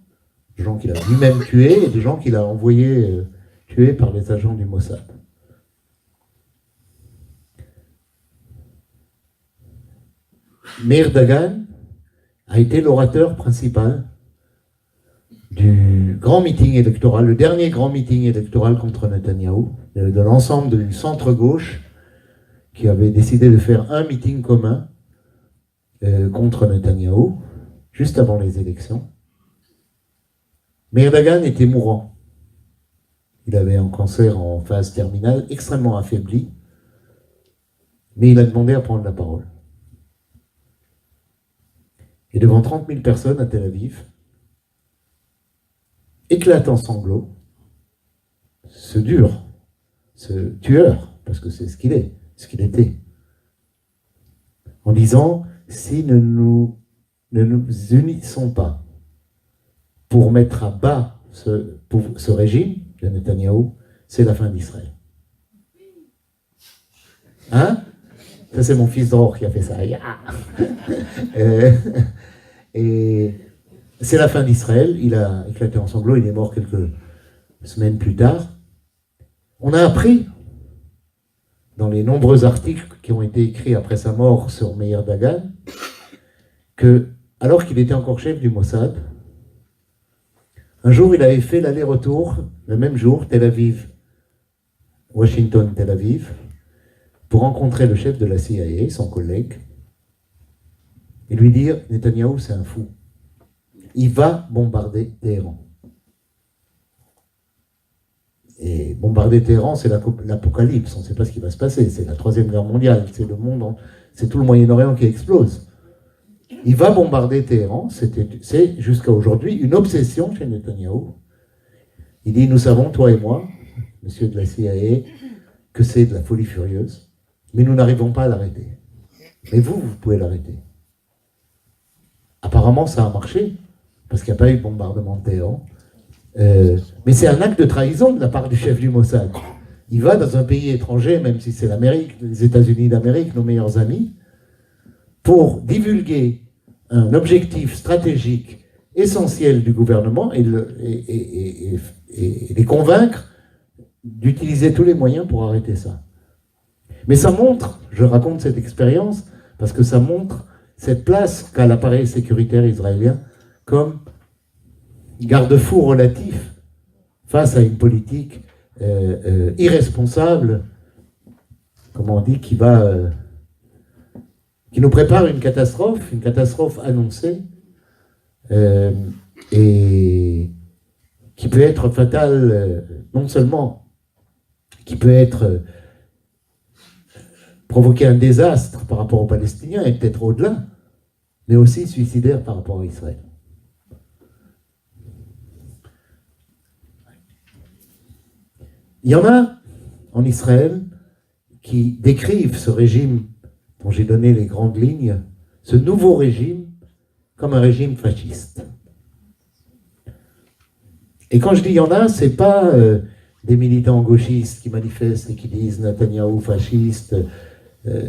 des gens qu'il a lui-même tués et des gens qu'il a envoyés tuer par les agents du Mossad. Meir Dagan a été l'orateur principal du grand meeting électoral, le dernier grand meeting électoral contre Netanyahou, de l'ensemble du centre-gauche qui avait décidé de faire un meeting commun contre Netanyahou, juste avant les élections. Meir Dagan était mourant. Il avait un cancer en phase terminale, extrêmement affaibli, mais il a demandé à prendre la parole. Et devant 30 000 personnes à Tel Aviv, éclate en sanglots, ce dur, ce tueur, parce que c'est ce qu'il est, ce qu'il était, en disant, si ne nous unissons pas pour mettre à bas ce régime de Netanyahou, c'est la fin d'Israël. Hein? Ça, c'est mon fils Dror qui a fait ça. Et c'est la fin d'Israël. Il a éclaté en sanglots. Il est mort quelques semaines plus tard. On a appris, dans les nombreux articles qui ont été écrits après sa mort sur Meir Dagan, que, alors qu'il était encore chef du Mossad, un jour, il avait fait l'aller-retour, le même jour, Tel Aviv, Washington, Tel Aviv, pour rencontrer le chef de la CIA, son collègue, et lui dire, Netanyahou, c'est un fou. Il va bombarder Téhéran. Et bombarder Téhéran, c'est l'apocalypse. On ne sait pas ce qui va se passer. C'est la Troisième Guerre mondiale. C'est le monde, c'est tout le Moyen-Orient qui explose. Il va bombarder Téhéran. C'est jusqu'à aujourd'hui une obsession chez Netanyahou. Il dit, nous savons, toi et moi, monsieur de la CIA, que c'est de la folie furieuse, mais nous n'arrivons pas à l'arrêter. Mais vous pouvez l'arrêter. Apparemment, ça a marché, parce qu'il n'y a pas eu de bombardement de Téhéran. Mais c'est un acte de trahison de la part du chef du Mossad. Il va dans un pays étranger, même si c'est l'Amérique, les États-Unis d'Amérique, nos meilleurs amis, pour divulguer un objectif stratégique essentiel du gouvernement et les convaincre d'utiliser tous les moyens pour arrêter ça. Mais ça montre, je raconte cette expérience, parce que ça montre cette place qu'a l'appareil sécuritaire israélien comme garde-fou relatif face à une politique irresponsable, comme on dit, qui nous prépare une catastrophe annoncée, et qui peut être fatale, non seulement, qui peut être provoquer un désastre par rapport aux Palestiniens et peut-être au-delà, mais aussi suicidaire par rapport à Israël. Il y en a en Israël qui décrivent ce régime dont j'ai donné les grandes lignes, ce nouveau régime, comme un régime fasciste. Et quand je dis il y en a, c'est pas des militants gauchistes qui manifestent et qui disent Netanyahou fasciste,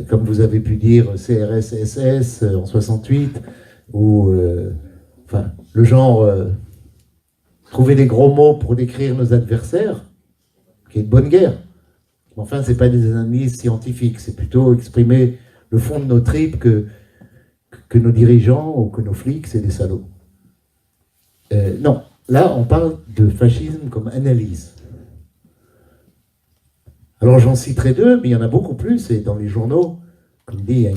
comme vous avez pu dire CRS-SS en 68, ou enfin, le genre trouver des gros mots pour décrire nos adversaires, qui est de bonne guerre. Enfin, ce n'est pas des analyses scientifiques, c'est plutôt exprimer le fond de nos tripes que nos dirigeants ou que nos flics, c'est des salauds. Non, là, on parle de fascisme comme analyse. Alors, j'en citerai deux, mais il y en a beaucoup plus, et dans les journaux, comme dit, il y a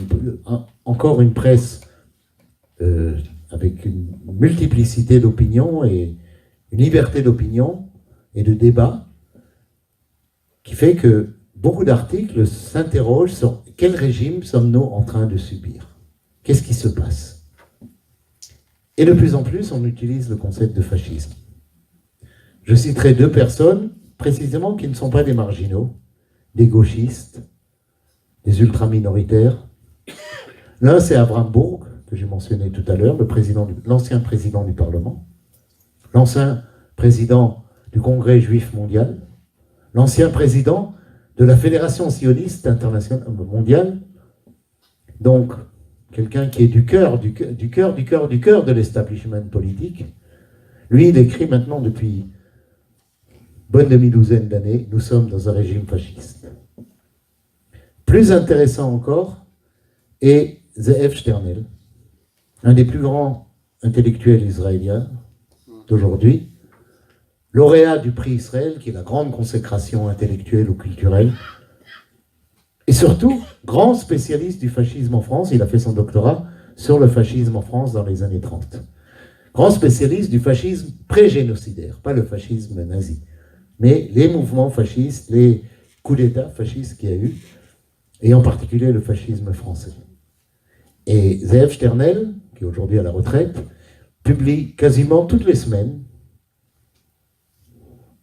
encore une presse avec une multiplicité d'opinions et une liberté d'opinion et de débat, qui fait que beaucoup d'articles s'interrogent sur quel régime sommes-nous en train de subir? Qu'est-ce qui se passe? Et de plus en plus, on utilise le concept de fascisme. Je citerai deux personnes, précisément, qui ne sont pas des marginaux, des gauchistes, des ultra-minoritaires. L'un, c'est Avraham Burg, que j'ai mentionné tout à l'heure, l'ancien président du Parlement, l'ancien président du Congrès juif mondial, l'ancien président de la Fédération sioniste internationale mondiale, donc quelqu'un qui est du cœur de l'establishment politique. Lui, il écrit maintenant depuis bonne demi-douzaine d'années, nous sommes dans un régime fasciste. Plus intéressant encore est Zeev Sternel, un des plus grands intellectuels israéliens d'aujourd'hui, lauréat du prix Israël, qui est la grande consécration intellectuelle ou culturelle, Et surtout, grand spécialiste du fascisme en France, il a fait son doctorat sur le fascisme en France dans les années 30. Grand spécialiste du fascisme pré-génocidaire, pas le fascisme nazi, mais les mouvements fascistes, les coups d'État fascistes qu'il y a eu, et en particulier le fascisme français. Et Zeev Sternel, qui est aujourd'hui à la retraite, publie quasiment toutes les semaines,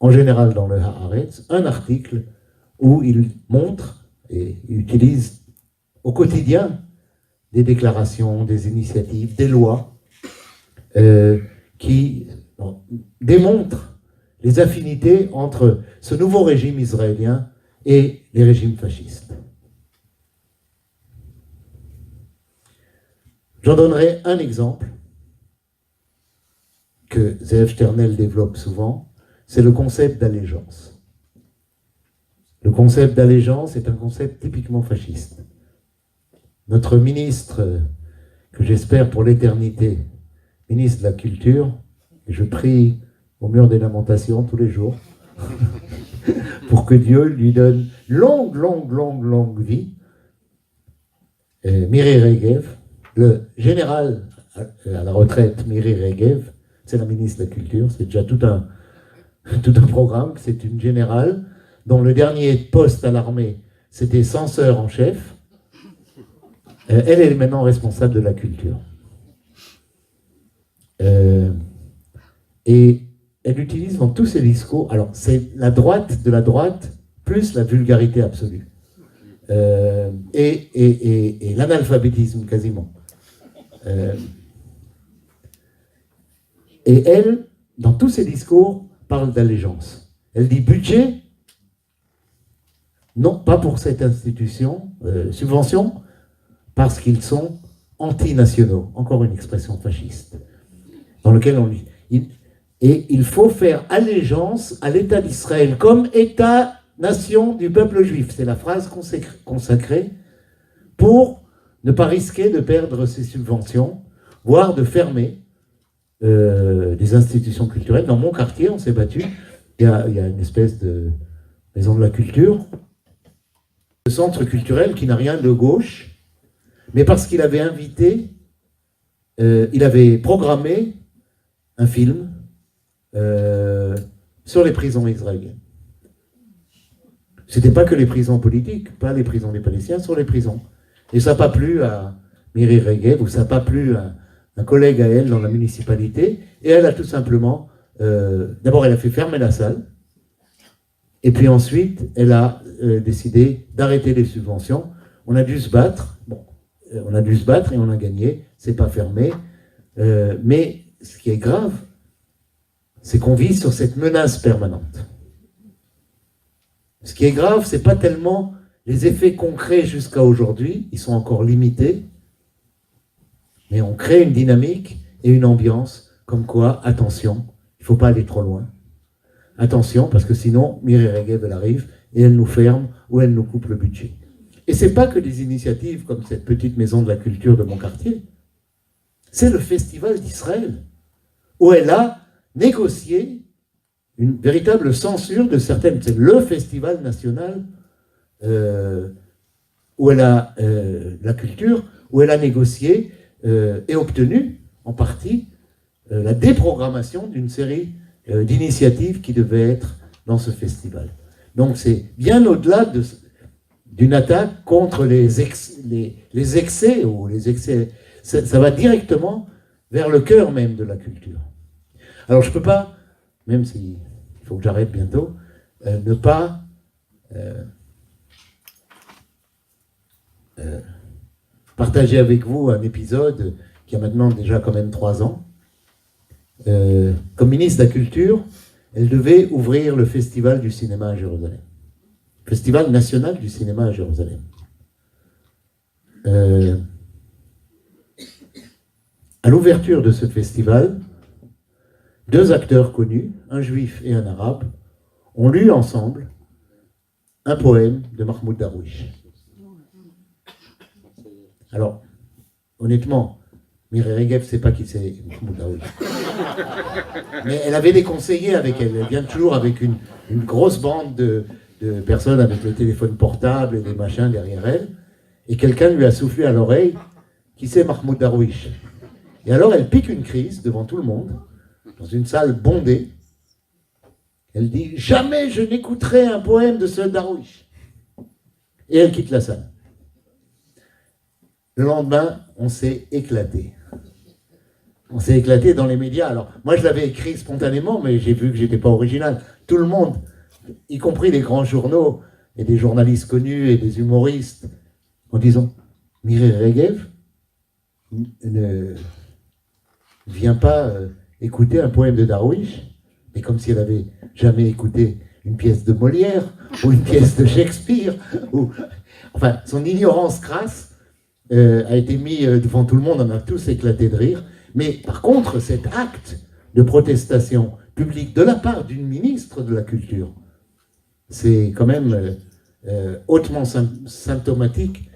en général dans le Haaretz, un article où il montre et utilise au quotidien des déclarations, des initiatives, des lois qui démontrent les affinités entre ce nouveau régime israélien et les régimes fascistes. J'en donnerai un exemple que Zeev Sternel développe souvent, c'est le concept d'allégeance. Le concept d'allégeance est un concept typiquement fasciste. Notre ministre, que j'espère pour l'éternité, ministre de la Culture, et je prie au mur des lamentations tous les jours, pour que Dieu lui donne longue vie, Miri Regev, le général à la retraite, Miri Regev, c'est la ministre de la Culture, c'est déjà tout un programme, c'est une générale dont le dernier poste à l'armée, c'était censeur en chef. Elle est maintenant responsable de la culture. Et elle utilise dans tous ses discours, alors c'est la droite de la droite, plus la vulgarité absolue. Et l'analphabétisme quasiment. Et elle, dans tous ses discours, parle d'allégeance. Elle dit budget, non pas pour cette institution, subvention, parce qu'ils sont antinationaux, encore une expression fasciste, dans lequel on dit. Et il faut faire allégeance à l'État d'Israël comme État-nation du peuple juif. C'est la phrase consacrée pour ne pas risquer de perdre ses subventions, voire de fermer des institutions culturelles. Dans mon quartier, on s'est battu. Il y a une espèce de maison de la culture, de centre culturel qui n'a rien de gauche, mais parce qu'il avait invité, il avait programmé un film sur les prisons israéliennes. C'était pas que les prisons politiques, pas les prisons des Palestiniens, sur les prisons. Et ça n'a pas plu à Miri Regev, ou ça n'a pas plu à un collègue à elle dans la municipalité, et elle a tout simplement, d'abord elle a fait fermer la salle, et puis ensuite elle a décidé d'arrêter les subventions. On a dû se battre, on a dû se battre et on a gagné, c'est pas fermé, mais ce qui est grave, c'est qu'on vit sur cette menace permanente. Ce qui est grave, c'est pas tellement les effets concrets jusqu'à aujourd'hui, ils sont encore limités, mais on crée une dynamique et une ambiance comme quoi, attention, il ne faut pas aller trop loin. Attention, parce que sinon, Miri Regev, elle arrive et elle nous ferme ou elle nous coupe le budget. Et ce n'est pas que des initiatives comme cette petite maison de la culture de mon quartier, c'est le Festival d'Israël, où elle a négocié une véritable censure de certaines... C'est le festival national où elle a la culture, où elle a négocié et obtenu, en partie, la déprogrammation d'une série d'initiatives qui devaient être dans ce festival. Donc c'est bien au-delà d'une attaque contre les excès, ou les excès, ça va directement vers le cœur même de la culture. Alors je ne peux pas, même s'il faut que j'arrête bientôt, ne pas partager avec vous un épisode qui a maintenant déjà quand même 3 ans. Comme ministre de la Culture, elle devait ouvrir le Festival du cinéma à Jérusalem. Festival national du cinéma à Jérusalem. À l'ouverture de ce festival, 2 acteurs connus, un juif et un arabe, ont lu ensemble un poème de Mahmoud Darwish. Alors, honnêtement, Miri Regev ne sait pas qui c'est Mahmoud Darwish. Mais elle avait des conseillers avec elle. Elle vient toujours avec une grosse bande de personnes avec le téléphone portable et des machins derrière elle, et quelqu'un lui a soufflé à l'oreille qui c'est Mahmoud Darwish. Et alors elle pique une crise devant tout le monde, dans une salle bondée. Elle dit « Jamais je n'écouterai un poème de ce Darwish !» Et elle quitte la salle. Le lendemain, on s'est éclaté. On s'est éclaté dans les médias. Alors, moi, je l'avais écrit spontanément, mais j'ai vu que j'étais pas original. Tout le monde, y compris les grands journaux, et des journalistes connus, et des humoristes, en disant « Mireille Regev ne vient pas écouter un poème de Darwish », mais comme si elle avait jamais écouté une pièce de Molière, ou une pièce de Shakespeare, ou... Enfin, son ignorance crasse a été mise devant tout le monde, on a tous éclaté de rire. Mais par contre, cet acte de protestation publique de la part d'une ministre de la Culture, c'est quand même hautement symptomatique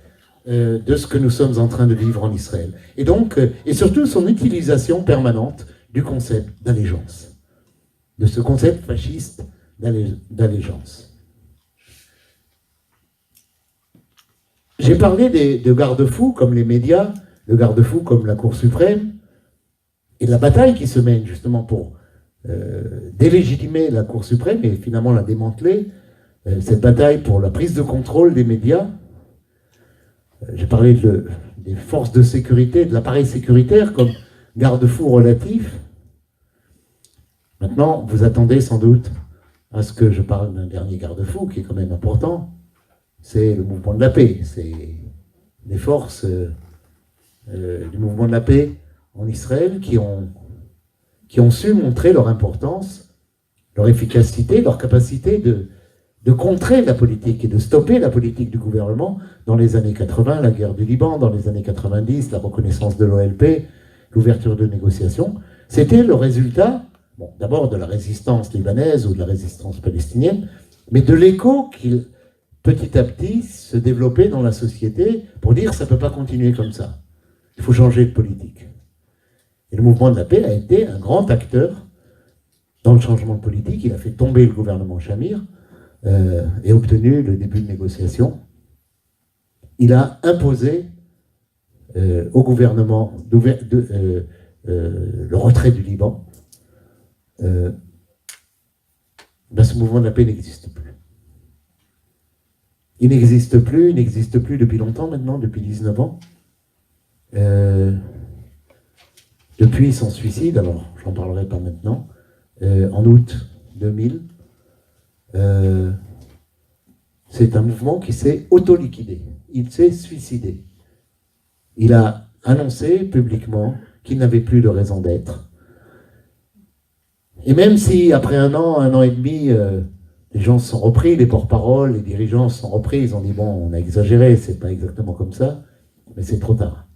de ce que nous sommes en train de vivre en Israël. Et donc, et surtout son utilisation permanente du concept d'allégeance, de ce concept fasciste d'allégeance. J'ai parlé de garde-fous comme les médias, de garde-fous comme la Cour suprême, et de la bataille qui se mène justement pour délégitimer la Cour suprême et finalement la démanteler, cette bataille pour la prise de contrôle des médias. J'ai parlé des forces de sécurité, de l'appareil sécuritaire comme garde-fou relatif. Maintenant, vous attendez sans doute à ce que je parle d'un dernier garde-fou qui est quand même important, c'est le mouvement de la paix, c'est les forces du mouvement de la paix en Israël qui ont su montrer leur importance, leur efficacité, leur capacité de contrer la politique et de stopper la politique du gouvernement dans les années 80, la guerre du Liban, dans les années 90, la reconnaissance de l'OLP, l'ouverture de négociations. C'était le résultat, bon, d'abord de la résistance libanaise ou de la résistance palestinienne, mais de l'écho qu'il petit à petit se développer dans la société pour dire ça ne peut pas continuer comme ça. Il faut changer de politique. Et le mouvement de la paix a été un grand acteur dans le changement de politique. Il a fait tomber le gouvernement Shamir et obtenu le début de négociations. Il a imposé au gouvernement le retrait du Liban. Ce mouvement de la paix n'existe plus. Il n'existe plus depuis longtemps maintenant, depuis 19 ans. Depuis son suicide, alors j'en parlerai pas maintenant, en août 2000, c'est un mouvement qui s'est auto-liquidé. Il s'est suicidé. Il a annoncé publiquement qu'il n'avait plus de raison d'être. Et même si après un an et demi, les gens se sont repris, les porte-paroles, les dirigeants se sont repris, ils ont dit bon, on a exagéré, c'est pas exactement comme ça, mais c'est trop tard.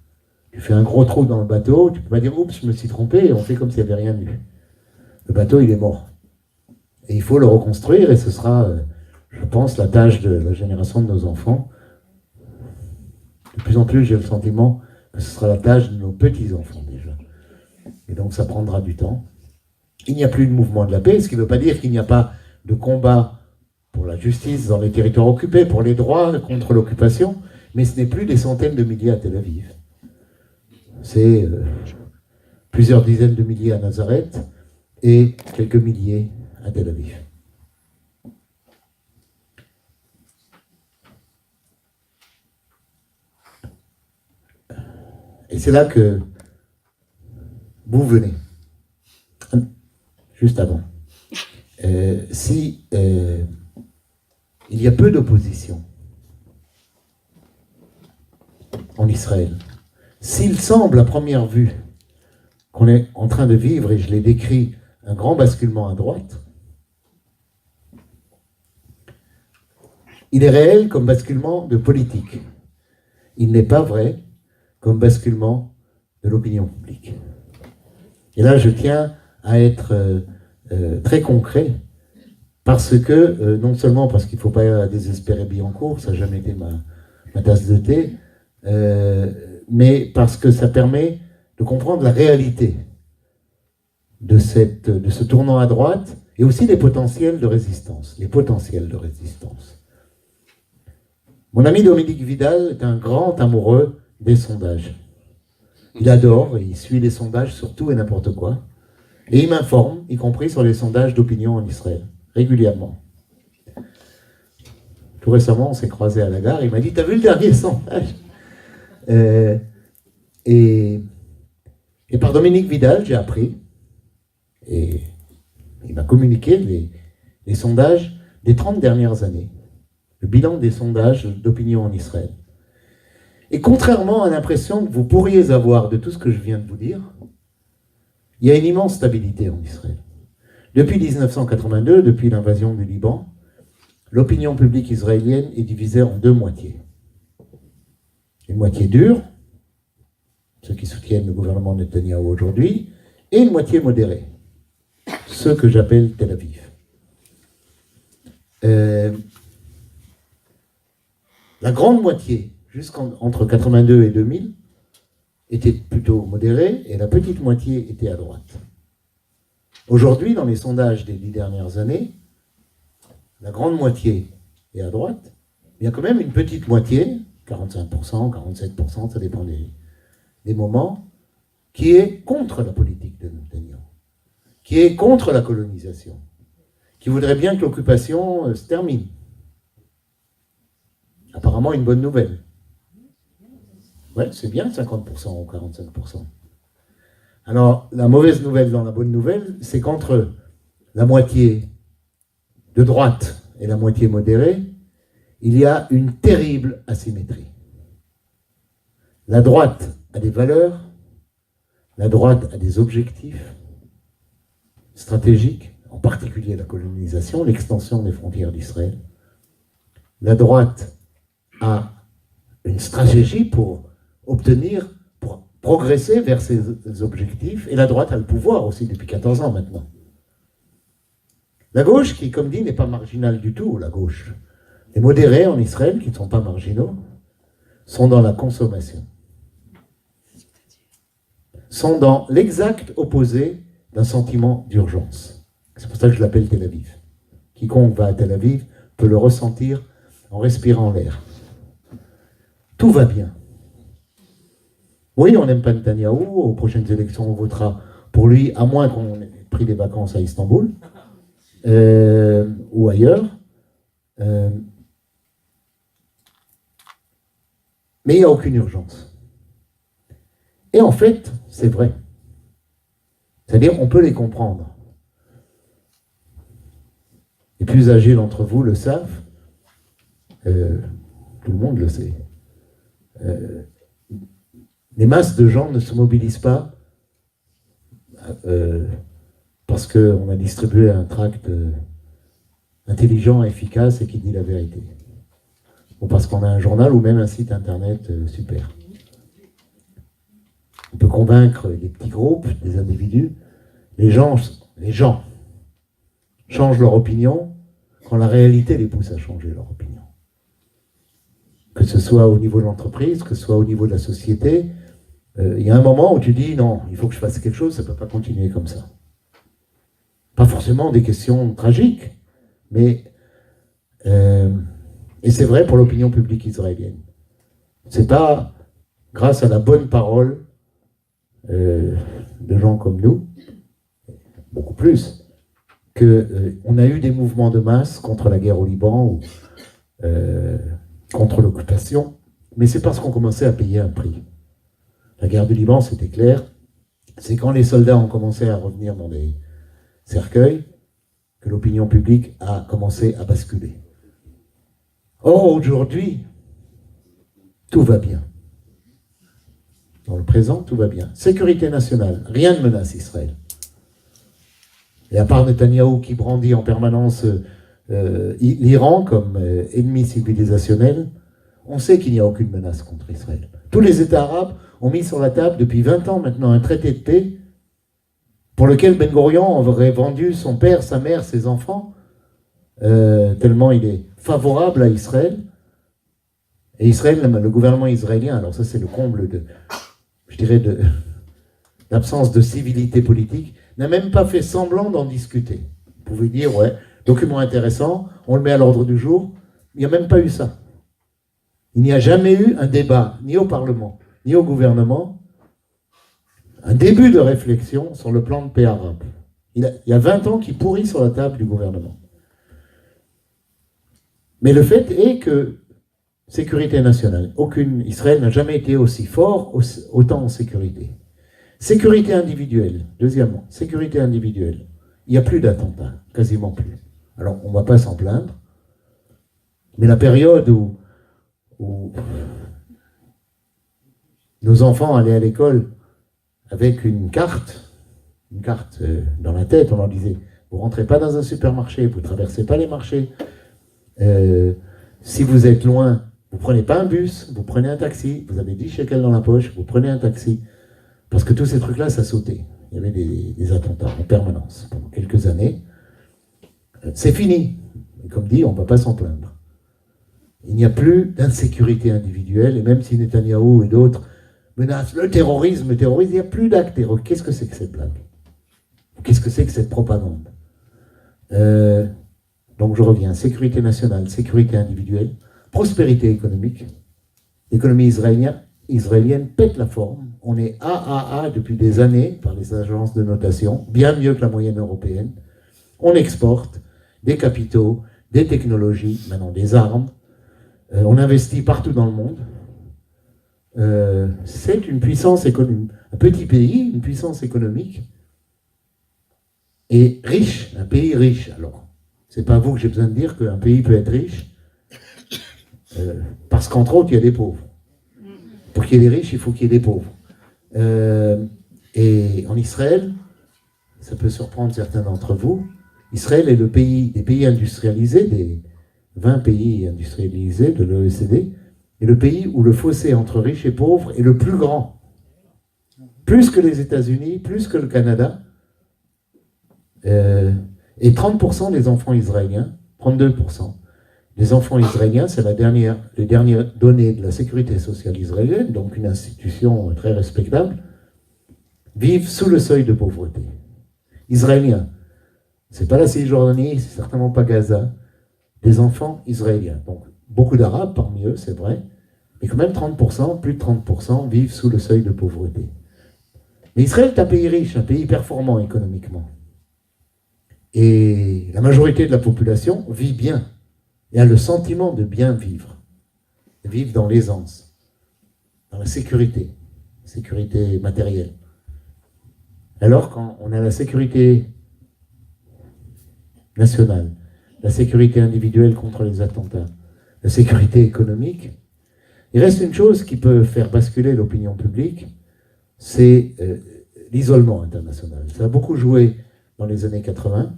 Tu fais un gros trou dans le bateau, tu peux pas dire oups, je me suis trompé, et on fait comme s'il n'y avait rien eu. Le bateau, il est mort. Et il faut le reconstruire, et ce sera, je pense, la tâche de la génération de nos enfants. De plus en plus, j'ai le sentiment que ce sera la tâche de nos petits-enfants déjà. Et donc ça prendra du temps. Il n'y a plus de mouvement de la paix, ce qui ne veut pas dire qu'il n'y a pas de combat pour la justice dans les territoires occupés, pour les droits contre l'occupation, mais ce n'est plus des centaines de milliers à Tel Aviv. C'est plusieurs dizaines de milliers à Nazareth et quelques milliers à Tel Aviv. Et c'est là que vous venez, juste avant. Si il y a peu d'opposition en Israël, s'il semble à première vue qu'on est en train de vivre, et je l'ai décrit, un grand basculement à droite, il est réel comme basculement de politique. Il n'est pas vrai comme basculement de l'opinion publique. Et là, je tiens à être très concret, parce que, non seulement parce qu'il ne faut pas désespérer Billancourt, ça n'a jamais été ma tasse de thé, mais parce que ça permet de comprendre la réalité de ce tournant à droite et aussi les potentiels de résistance. Les potentiels de résistance. Mon ami Dominique Vidal est un grand amoureux des sondages. Il adore et il suit les sondages sur tout et n'importe quoi. Et il m'informe, y compris sur les sondages d'opinion en Israël, régulièrement. Tout récemment, on s'est croisés à la gare, il m'a dit « T'as vu le dernier sondage ?» Et par Dominique Vidal, j'ai appris, et il m'a communiqué les sondages des 30 dernières années, le bilan des sondages d'opinion en Israël. Et contrairement à l'impression que vous pourriez avoir de tout ce que je viens de vous dire, il y a une immense stabilité en Israël. Depuis 1982, depuis l'invasion du Liban, l'opinion publique israélienne est divisée en deux moitiés. Une moitié dure, ceux qui soutiennent le gouvernement Netanyahou aujourd'hui, et une moitié modérée, ceux que j'appelle Tel Aviv. La grande moitié, jusqu'entre 82 et 2000, était plutôt modérée, et la petite moitié était à droite. Aujourd'hui, dans les sondages des 10 dernières années, la grande moitié est à droite, il y a quand même une petite moitié, 45%, 47%, ça dépend des moments, qui est contre la politique de Netanyahou, qui est contre la colonisation, qui voudrait bien que l'occupation se termine. Apparemment une bonne nouvelle. Ouais, c'est bien 50% ou 45%. Alors, la mauvaise nouvelle dans la bonne nouvelle, c'est qu'entre la moitié de droite et la moitié modérée, il y a une terrible asymétrie. La droite a des valeurs, la droite a des objectifs stratégiques, en particulier la colonisation, l'extension des frontières d'Israël. La droite a une stratégie pour obtenir, pour progresser vers ses objectifs, et la droite a le pouvoir aussi depuis 14 ans maintenant. La gauche, qui, comme dit, n'est pas marginale du tout, la gauche. Les modérés en Israël, qui ne sont pas marginaux, sont dans la consommation. Sont dans l'exact opposé d'un sentiment d'urgence. C'est pour ça que je l'appelle Tel Aviv. Quiconque va à Tel Aviv peut le ressentir en respirant l'air. Tout va bien. Oui, on n'aime pas Netanyahou, aux prochaines élections on votera pour lui, à moins qu'on ait pris des vacances à Istanbul, ou ailleurs. Mais il n'y a aucune urgence. Et en fait, c'est vrai. C'est-à-dire, on peut les comprendre. Les plus âgés d'entre vous le savent, tout le monde le sait. Les masses de gens ne se mobilisent pas parce qu'on a distribué un tract intelligent, efficace et qui dit la vérité. Ou parce qu'on a un journal ou même un site internet super. On peut convaincre des petits groupes, des individus. Les gens changent leur opinion quand la réalité les pousse à changer leur opinion. Que ce soit au niveau de l'entreprise, que ce soit au niveau de la société, il y a un moment où tu dis non, il faut que je fasse quelque chose, ça ne peut pas continuer comme ça. Pas forcément des questions tragiques, mais et c'est vrai pour l'opinion publique israélienne. C'est pas grâce à la bonne parole de gens comme nous, beaucoup plus, qu'on a eu des mouvements de masse contre la guerre au Liban ou contre l'occupation, mais c'est parce qu'on commençait à payer un prix. La guerre du Liban, c'était clair, c'est quand les soldats ont commencé à revenir dans les cercueils que l'opinion publique a commencé à basculer. Or, aujourd'hui, tout va bien. Dans le présent, tout va bien. Sécurité nationale, rien ne menace Israël. Et à part Netanyahou qui brandit en permanence l'Iran comme ennemi civilisationnel, on sait qu'il n'y a aucune menace contre Israël. Tous les États arabes ont mis sur la table depuis 20 ans maintenant un traité de paix pour lequel Ben Gurion aurait vendu son père, sa mère, ses enfants, tellement il est favorable à Israël. Et Israël, le gouvernement israélien, alors ça c'est le comble d'absence de civilité politique, n'a même pas fait semblant d'en discuter. Vous pouvez dire, ouais, document intéressant, on le met à l'ordre du jour. Il n'y a même pas eu ça. Il n'y a jamais eu un débat, ni au Parlement, ni au gouvernement, un début de réflexion sur le plan de paix arabe. Il y a 20 ans qu'il pourrit sur la table du gouvernement. Mais le fait est que sécurité nationale, Israël n'a jamais été aussi fort, autant en sécurité. Sécurité individuelle, deuxièmement, sécurité individuelle. Il n'y a plus d'attentats, quasiment plus. Alors, on ne va pas s'en plaindre, mais la période où nos enfants allaient à l'école avec une carte dans la tête, on leur disait, vous ne rentrez pas dans un supermarché, vous ne traversez pas les marchés, si vous êtes loin, vous ne prenez pas un bus, vous prenez un taxi, vous avez 10 shekels dans la poche, vous prenez un taxi. Parce que tous ces trucs-là, ça sautait. Il y avait des attentats en permanence pendant quelques années. C'est fini. Et comme dit, on ne va pas s'en plaindre. Il n'y a plus d'insécurité individuelle, et même si Netanyahou et d'autres menacent le terrorisme, il n'y a plus d'actes terroristes. Qu'est-ce que c'est que cette blague? Qu'est-ce que c'est que cette propagande? Donc je reviens. Sécurité nationale, sécurité individuelle, prospérité économique. L'économie israélienne pète la forme. On est AAA depuis des années par les agences de notation, bien mieux que la moyenne européenne. On exporte des capitaux, des technologies, maintenant des armes. On investit partout dans le monde. C'est une puissance économique. Un petit pays, une puissance économique, et riche, un pays riche. Alors, c'est pas à vous que j'ai besoin de dire qu'un pays peut être riche, parce qu'entre autres, il y a des pauvres. Pour qu'il y ait des riches, il faut qu'il y ait des pauvres. Et en Israël, ça peut surprendre certains d'entre vous, Israël est le pays des pays industrialisés, des 20 pays industrialisés de l'OECD, est le pays où le fossé entre riches et pauvres est le plus grand. Plus que les États-Unis, plus que le Canada. Et 30% des enfants israéliens, 32%, des enfants israéliens, c'est les dernières données de la sécurité sociale israélienne, donc une institution très respectable, vivent sous le seuil de pauvreté. Israéliens. C'est pas la Cisjordanie, c'est certainement pas Gaza. Des enfants israéliens. Donc, beaucoup d'Arabes parmi eux, c'est vrai, mais quand même 30%, plus de 30% vivent sous le seuil de pauvreté. Mais Israël est un pays riche, un pays performant économiquement. Et la majorité de la population vit bien et a le sentiment de bien vivre. Vivre dans l'aisance, dans la sécurité matérielle. Alors quand on a la sécurité nationale, la sécurité individuelle contre les attentats, la sécurité économique, il reste une chose qui peut faire basculer l'opinion publique, c'est l'isolement international. Ça a beaucoup joué dans les années 80,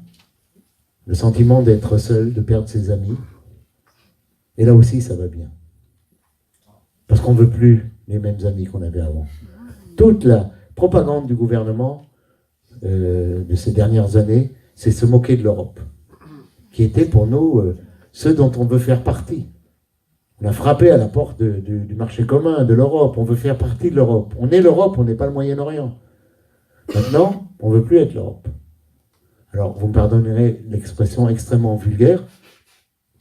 le sentiment d'être seul, de perdre ses amis. Et là aussi, ça va bien. Parce qu'on ne veut plus les mêmes amis qu'on avait avant. Toute la propagande du gouvernement de ces dernières années, c'est se moquer de l'Europe, qui était pour nous ceux dont on veut faire partie. On a frappé à la porte du marché commun, de l'Europe, on veut faire partie de l'Europe. On est l'Europe, on n'est pas le Moyen-Orient. Maintenant, on ne veut plus être l'Europe. Alors, vous me pardonnerez l'expression extrêmement vulgaire,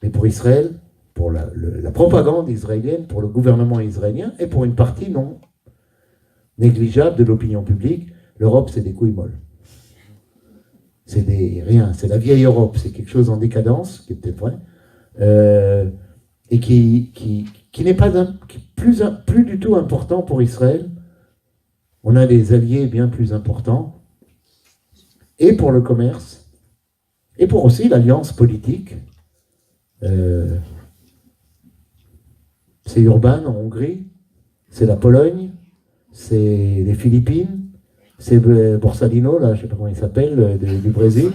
mais pour Israël, pour la propagande israélienne, pour le gouvernement israélien, et pour une partie non négligeable de l'opinion publique, l'Europe, c'est des couilles molles. C'est rien, c'est la vieille Europe, c'est quelque chose en décadence, qui est peut-être vrai, et qui n'est pas plus du tout important pour Israël. On a des alliés bien plus importants, et pour le commerce, et pour aussi l'alliance politique. C'est Urban en Hongrie, c'est la Pologne, c'est les Philippines, c'est Borsalino, là, je ne sais pas comment il s'appelle, du Brésil.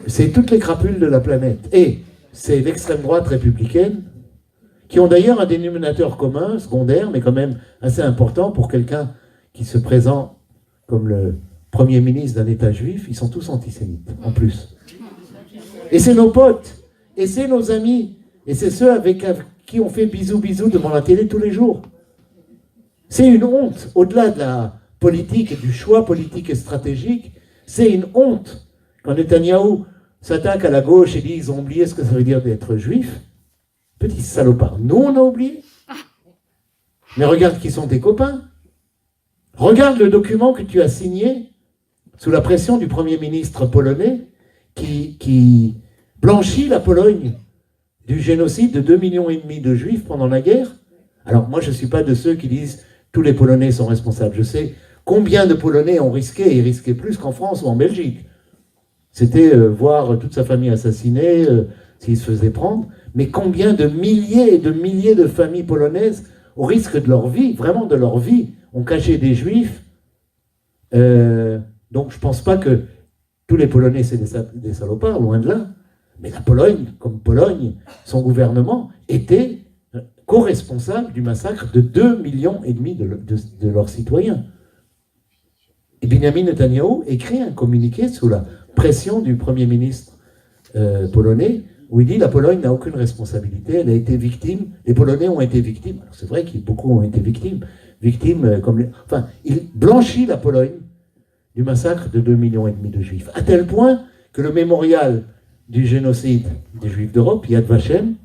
C'est toutes les crapules de la planète. Et c'est l'extrême droite républicaine, qui ont d'ailleurs un dénominateur commun, secondaire, mais quand même assez important pour quelqu'un qui se présente comme le Premier ministre d'un État juif, ils sont tous antisémites, en plus. Et c'est nos potes, et c'est nos amis, et c'est ceux avec qui on fait bisous devant la télé tous les jours. C'est une honte, au-delà de la politique et du choix politique et stratégique, c'est une honte Quand Netanyahou s'attaque à la gauche et dit ils ont oublié ce que ça veut dire d'être juif, petit salopard, nous on a oublié. Mais regarde qui sont tes copains. Regarde le document que tu as signé sous la pression du Premier ministre polonais qui blanchit la Pologne du génocide de 2,5 millions de juifs pendant la guerre. Alors moi je ne suis pas de ceux qui disent tous les Polonais sont responsables. Je sais combien de Polonais ont risqué, et risquaient plus qu'en France ou en Belgique. C'était voir toute sa famille assassinée, s'ils se faisaient prendre. Mais combien de milliers et de milliers de familles polonaises, au risque de leur vie, vraiment de leur vie, ont caché des juifs. Donc je ne pense pas que tous les Polonais c'est des salopards, loin de là. Mais la Pologne, comme Pologne, son gouvernement était co-responsable du massacre de 2,5 millions de leurs citoyens. Et Benjamin Netanyahou écrit un communiqué sous la pression du Premier ministre polonais, où il dit la Pologne n'a aucune responsabilité, elle a été victime, les Polonais ont été victimes. Alors c'est vrai que beaucoup ont été victimes enfin, il blanchit la Pologne du massacre de 2,5 millions de juifs, à tel point que le mémorial du génocide des juifs d'Europe, Yad Vashem,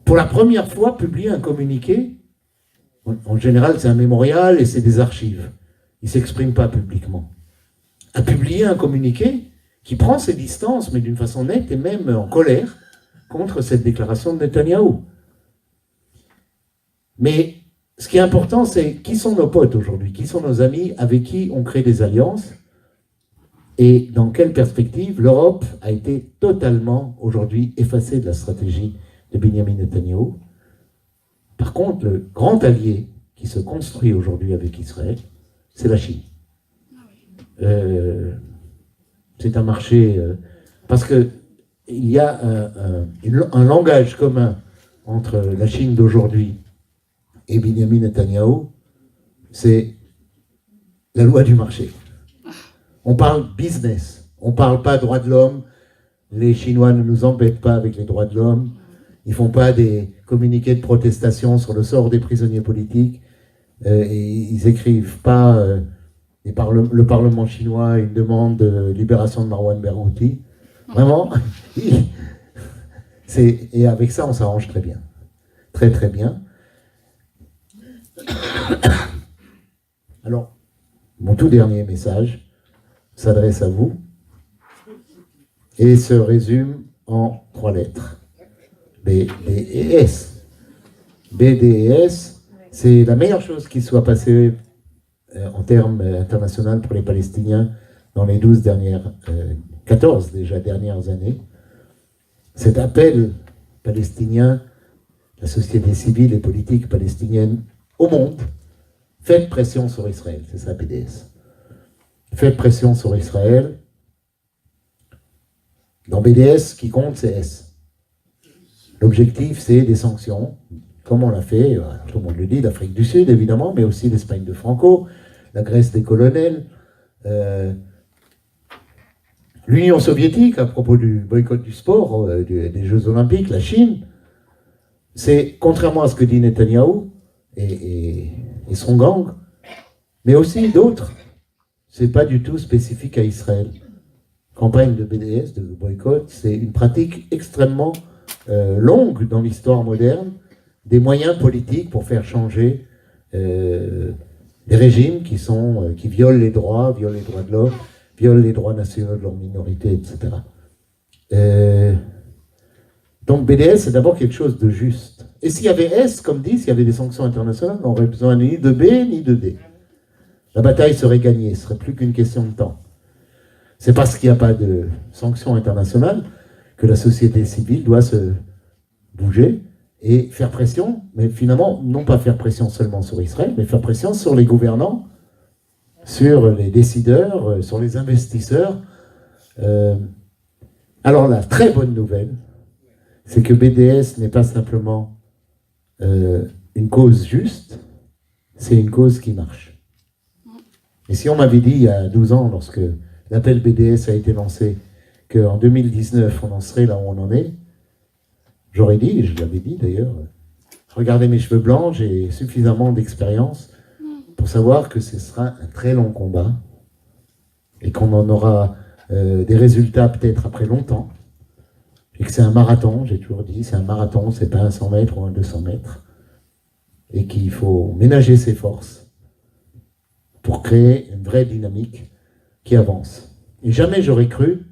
pour la première fois publie un communiqué. En général c'est un mémorial et c'est des archives, il ne s'exprime pas publiquement, a publié un communiqué qui prend ses distances, mais d'une façon nette et même en colère, contre cette déclaration de Netanyahou. Mais ce qui est important, c'est qui sont nos potes aujourd'hui, qui sont nos amis, avec qui on crée des alliances, et dans quelle perspective l'Europe a été totalement aujourd'hui effacée de la stratégie de Benjamin Netanyahou. Par contre, le grand allié qui se construit aujourd'hui avec Israël, c'est la Chine. C'est un marché, parce qu'il y a un langage commun entre la Chine d'aujourd'hui et Benjamin Netanyahou, c'est la loi du marché. On parle business, on ne parle pas droits de l'homme, les Chinois ne nous embêtent pas avec les droits de l'homme, ils ne font pas des communiqués de protestation sur le sort des prisonniers politiques, et ils n'écrivent pas... le Parlement chinois une demande de libération de Marwan Berghouti. Vraiment, et avec ça, on s'arrange très bien. Très, très bien. Alors, mon tout dernier message s'adresse à vous et se résume en 3 lettres. B, D et S. B, D et S, c'est la meilleure chose qui soit passée en termes internationaux pour les Palestiniens dans les 14 déjà dernières années. Cet appel palestinien, la société civile et politique palestinienne au monde, faites pression sur Israël, c'est ça BDS. Faites pression sur Israël. Dans BDS, ce qui compte, c'est S. L'objectif, c'est des sanctions, comme on l'a fait, tout le monde le dit, l'Afrique du Sud, évidemment, mais aussi l'Espagne de Franco, la Grèce des colonels, l'Union soviétique, à propos du boycott du sport, des Jeux Olympiques, la Chine. C'est, contrairement à ce que dit Netanyahou et son gang, mais aussi d'autres, c'est pas du tout spécifique à Israël. Campagne de BDS, de boycott, c'est une pratique extrêmement longue dans l'histoire moderne, des moyens politiques pour faire changer des régimes qui violent les droits de l'homme, violent les droits nationaux de leurs minorités, etc. Donc BDS, c'est d'abord quelque chose de juste. Et s'il y avait S, comme dit, s'il y avait des sanctions internationales, on n'aurait besoin ni de B, ni de D. La bataille serait gagnée, ce ne serait plus qu'une question de temps. C'est parce qu'il n'y a pas de sanctions internationales que la société civile doit se bouger et faire pression, mais finalement, non pas faire pression seulement sur Israël, mais faire pression sur les gouvernants, sur les décideurs, sur les investisseurs. Alors la très bonne nouvelle, c'est que BDS n'est pas simplement une cause juste, c'est une cause qui marche. Et si on m'avait dit il y a 12 ans, lorsque l'appel BDS a été lancé, qu'en 2019, on en serait là où on en est, j'aurais dit, et je l'avais dit d'ailleurs, regardez mes cheveux blancs, j'ai suffisamment d'expérience pour savoir que ce sera un très long combat et qu'on en aura des résultats peut-être après longtemps, et que c'est un marathon, j'ai toujours dit, c'est un marathon, c'est pas un 100 mètres ou un 200 mètres, et qu'il faut ménager ses forces pour créer une vraie dynamique qui avance. Et jamais j'aurais cru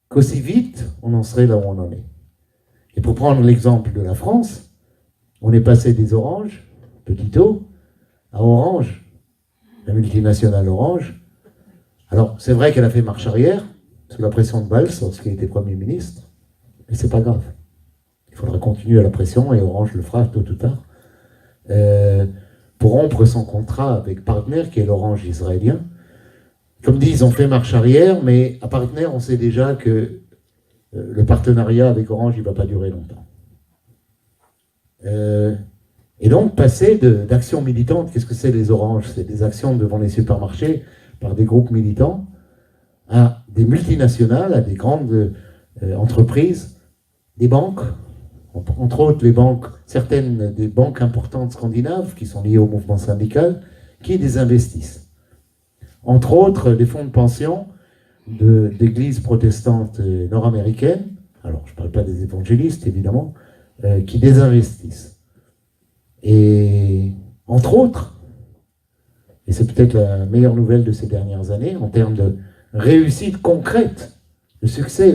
qu'aussi vite on en serait là où on en est. Et pour prendre l'exemple de la France, on est passé des Orange, petit O, à Orange, la multinationale Orange. Alors, c'est vrai qu'elle a fait marche arrière, sous la pression de Valls, lorsqu'il était Premier ministre, mais c'est pas grave. Il faudra continuer à la pression, et Orange le fera tôt ou tard, pour rompre son contrat avec Partner, qui est l'Orange israélien. Comme dit, ils ont fait marche arrière, mais à Partner, on sait déjà que le partenariat avec Orange, il ne va pas durer longtemps. Et donc, passer d'actions militantes, qu'est-ce que c'est les Oranges? C'est des actions devant les supermarchés par des groupes militants, à des multinationales, à des grandes entreprises, des banques, entre autres les banques, certaines des banques importantes scandinaves qui sont liées au mouvement syndical, qui les investissent. Entre autres, les fonds de pension d'églises protestantes nord-américaines, alors je ne parle pas des évangélistes évidemment, qui désinvestissent. Et entre autres, et c'est peut-être la meilleure nouvelle de ces dernières années, en termes de réussite concrète, de succès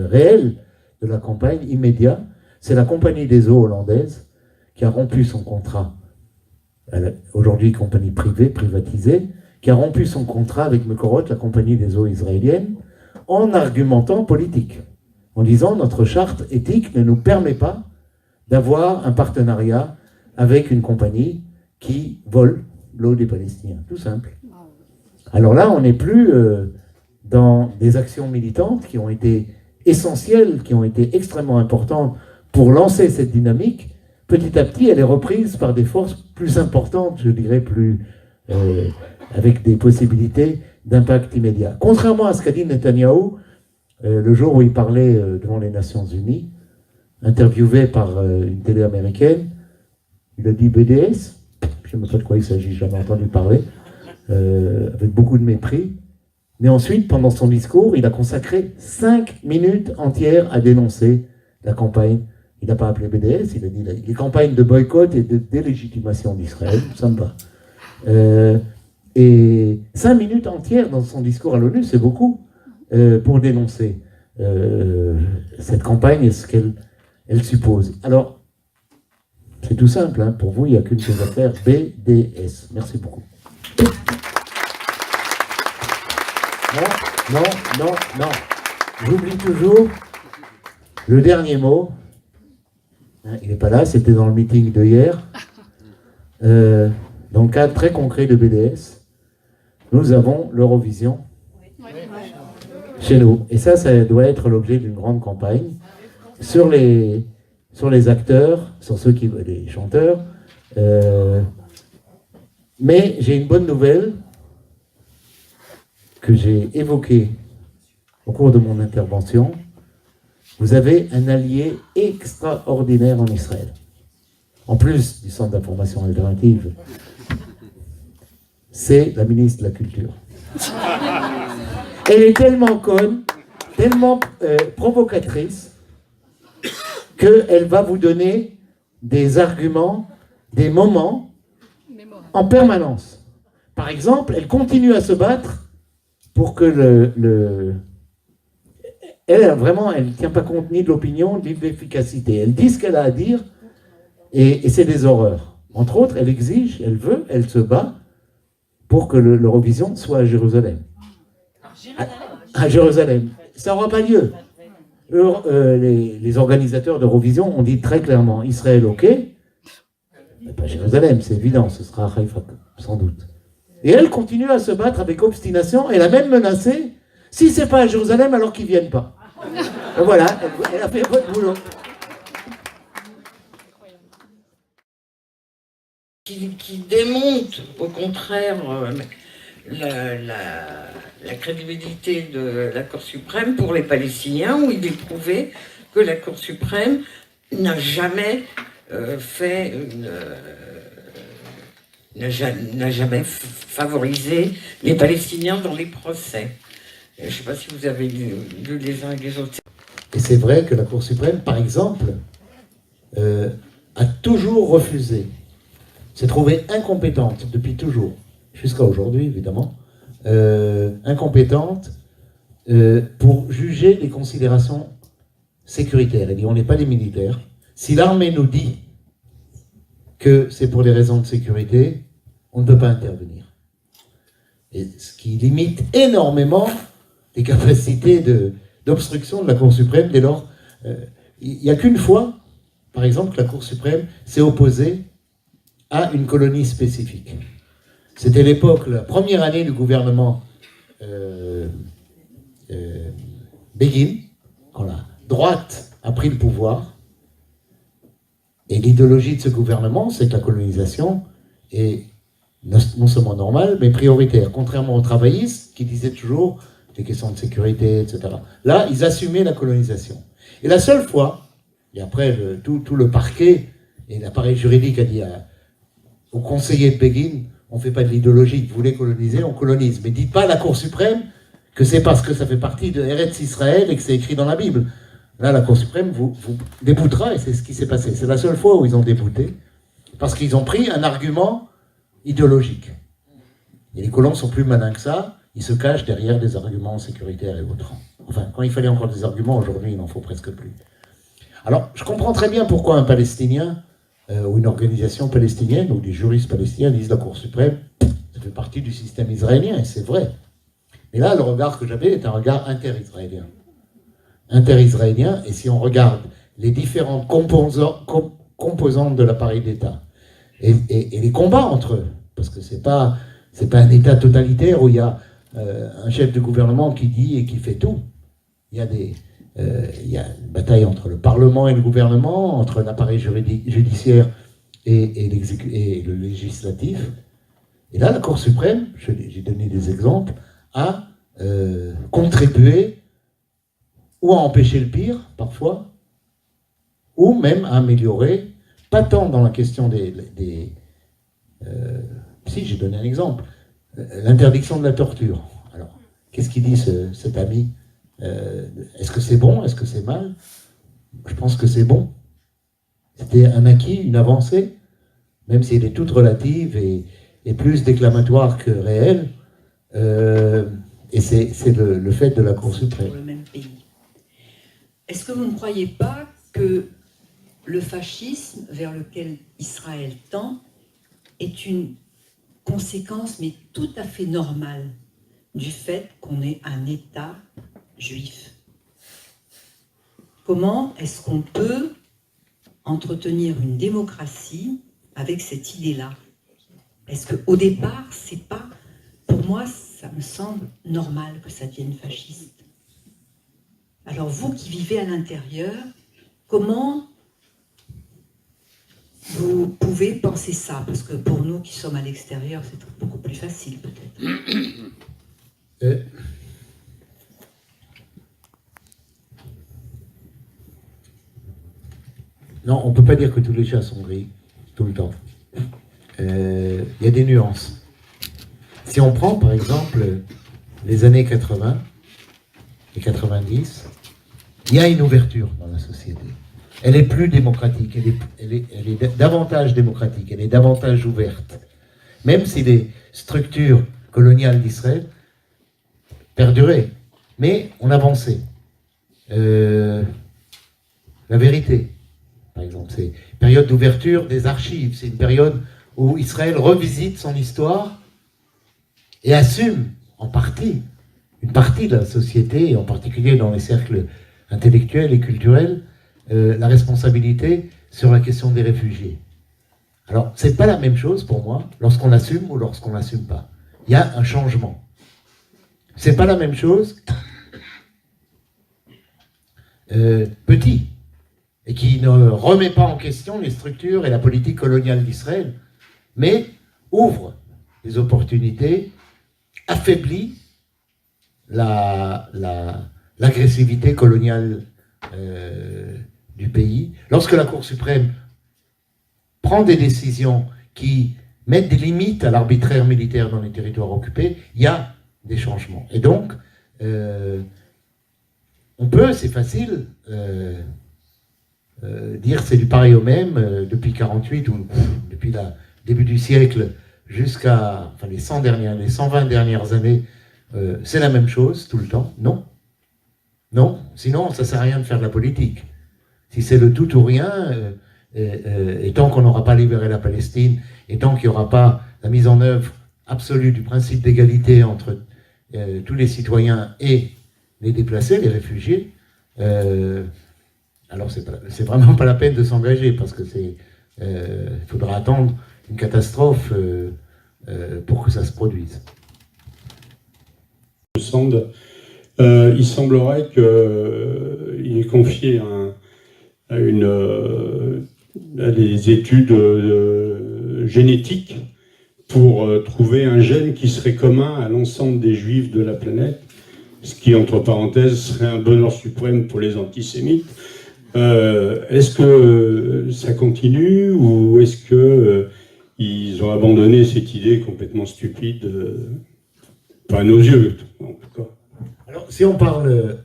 réel de la campagne immédiat, c'est la Compagnie des eaux hollandaise qui a rompu son contrat, aujourd'hui compagnie privée, privatisée, qui a rompu son contrat avec Mekorot, la Compagnie des eaux israélienne, en argumentant politique, en disant notre charte éthique ne nous permet pas d'avoir un partenariat avec une compagnie qui vole l'eau des Palestiniens, tout simple. Alors là, on n'est plus dans des actions militantes qui ont été essentielles, qui ont été extrêmement importantes pour lancer cette dynamique. Petit à petit, elle est reprise par des forces plus importantes, je dirais plus avec des possibilités d'impact immédiat. Contrairement à ce qu'a dit Netanyahou, le jour où il parlait devant les Nations Unies, interviewé par une télé américaine, il a dit BDS, je ne sais même pas de quoi il s'agit, je n'ai jamais entendu parler, avec beaucoup de mépris. Mais ensuite, pendant son discours, il a consacré 5 minutes entières à dénoncer la campagne. Il n'a pas appelé BDS, il a dit les campagnes de boycott et de délégitimation d'Israël, ça me va. Et 5 minutes entières dans son discours à l'ONU, c'est beaucoup pour dénoncer cette campagne et ce qu'elle suppose. Alors, c'est tout simple, hein, pour vous, il n'y a qu'une chose à faire, BDS. Merci beaucoup. Non. J'oublie toujours le dernier mot. Hein, il n'est pas là, c'était dans le meeting de hier. Dans le cadre très concret de BDS, nous avons l'Eurovision chez nous. Et ça doit être l'objet d'une grande campagne sur les acteurs, sur ceux qui les chanteurs. Mais j'ai une bonne nouvelle que j'ai évoquée au cours de mon intervention. Vous avez un allié extraordinaire en Israël. En plus du Centre d'information alternative, c'est la ministre de la Culture. Elle est tellement conne, tellement provocatrice, qu'elle va vous donner des arguments, des moments en permanence. Par exemple, elle continue à se battre pour que elle, vraiment, elle ne tient pas compte ni de l'opinion, ni de l'efficacité. Elle dit ce qu'elle a à dire, et c'est des horreurs. Entre autres, elle exige, elle veut, elle se bat pour que l'Eurovision soit à Jérusalem. À Jérusalem. Ça n'aura pas lieu. Les organisateurs d'Eurovision ont dit très clairement, Israël, ok, mais pas Jérusalem, c'est évident, ce sera à Haïfa, sans doute. Et elle continue à se battre avec obstination, elle a même menacé, si c'est pas à Jérusalem, alors qu'ils viennent pas. Et voilà, elle a fait votre boulot. Qui démonte, au contraire, la crédibilité de la Cour suprême pour les Palestiniens, où il est prouvé que la Cour suprême n'a jamais n'a jamais favorisé les Palestiniens dans les procès. Je ne sais pas si vous avez lu les uns et les autres. Et c'est vrai que la Cour suprême, par exemple, a toujours refusé, s'est trouvée incompétente depuis toujours, jusqu'à aujourd'hui évidemment, incompétente pour juger les considérations sécuritaires. Elle dit on n'est pas des militaires. Si l'armée nous dit que c'est pour des raisons de sécurité, on ne peut pas intervenir. Et ce qui limite énormément les capacités d'obstruction de la Cour suprême dès lors. Il n'y a qu'une fois, par exemple, que la Cour suprême s'est opposée à une colonie spécifique. C'était l'époque, la première année du gouvernement Begin, quand la droite a pris le pouvoir. Et l'idéologie de ce gouvernement, c'est que la colonisation est non seulement normale, mais prioritaire, contrairement aux travaillistes qui disaient toujours des questions de sécurité, etc. Là, ils assumaient la colonisation. Et la seule fois, et après tout le parquet et l'appareil juridique a dit aux conseillers de Begin, on ne fait pas de l'idéologie, vous voulez coloniser, on colonise. Mais dites pas à la Cour suprême que c'est parce que ça fait partie de Eretz Israël et que c'est écrit dans la Bible. Là, la Cour suprême vous déboutera, et c'est ce qui s'est passé. C'est la seule fois où ils ont débouté, parce qu'ils ont pris un argument idéologique. Et les colons sont plus malins que ça, ils se cachent derrière des arguments sécuritaires et autres. Enfin, quand il fallait encore des arguments, aujourd'hui, il n'en faut presque plus. Alors, je comprends très bien pourquoi un Palestinien, ou une organisation palestinienne, ou des juristes palestiniens disent la Cour suprême, ça fait partie du système israélien, et c'est vrai. Mais là, le regard que j'avais est un regard inter-israélien. Inter-israélien, et si on regarde les différentes composantes de l'appareil d'État, et les combats entre eux, parce que c'est pas un État totalitaire où il y a un chef de gouvernement qui dit et qui fait tout. Il y a une bataille entre le Parlement et le gouvernement, entre l'appareil judiciaire et le législatif. Et là, la Cour suprême, j'ai donné des exemples, a contribué ou à empêcher le pire, parfois, ou même à améliorer, pas tant dans la question si, j'ai donné un exemple, l'interdiction de la torture. Alors, qu'est-ce qu'il dit cet ami? Est-ce que c'est bon? Est-ce que c'est mal? Je pense que c'est bon. C'était un acquis, une avancée, même si elle est toute relative et plus déclamatoire que réelle. Et c'est le fait de la Cour suprême. Pour le même pays. Est-ce que vous ne croyez pas que le fascisme vers lequel Israël tend est une conséquence, mais tout à fait normale, du fait qu'on est un État juif? Comment est-ce qu'on peut entretenir une démocratie avec cette idée-là? Est-ce qu'au départ, c'est pas... Pour moi, ça me semble normal que ça devienne fasciste. Alors vous qui vivez à l'intérieur, comment vous pouvez penser ça? Parce que pour nous qui sommes à l'extérieur, c'est beaucoup plus facile peut-être. Non, on ne peut pas dire que tous les chats sont gris, tout le temps. Il y a des nuances. Si on prend par exemple les années 80 et 90, il y a une ouverture dans la société. Elle est plus démocratique, elle est davantage démocratique, elle est davantage ouverte. Même si les structures coloniales d'Israël perduraient, mais on avançait. La vérité, par exemple, c'est une période d'ouverture des archives, c'est une période où Israël revisite son histoire et assume en partie, une partie de la société, et en particulier dans les cercles intellectuels et culturels, la responsabilité sur la question des réfugiés. Alors, c'est pas la même chose pour moi lorsqu'on l'assume ou lorsqu'on l'assume pas. Il y a un changement. C'est pas la même chose petit, et qui ne remet pas en question les structures et la politique coloniale d'Israël, mais ouvre les opportunités, affaiblit l'agressivité coloniale du pays. Lorsque la Cour suprême prend des décisions qui mettent des limites à l'arbitraire militaire dans les territoires occupés, il y a des changements. Et donc, On peut, c'est facile, dire c'est du pareil au même depuis 48 ou depuis le début du siècle jusqu'à les 120 dernières années, c'est la même chose tout le temps. Non. Non, sinon ça ne sert à rien de faire de la politique. Si c'est le tout ou rien, et tant qu'on n'aura pas libéré la Palestine, et tant qu'il n'y aura pas la mise en œuvre absolue du principe d'égalité entre tous les citoyens et les déplacés, les réfugiés, alors c'est vraiment pas la peine de s'engager, parce que il faudra attendre une catastrophe pour que ça se produise. Il semblerait qu'il est confié à des études génétiques pour trouver un gène qui serait commun à l'ensemble des juifs de la planète, ce qui, entre parenthèses, serait un bonheur suprême pour les antisémites. Est-ce que ça continue ou est-ce qu'ils ont abandonné cette idée complètement stupide, pas à nos yeux, en tout cas? Alors, si on parle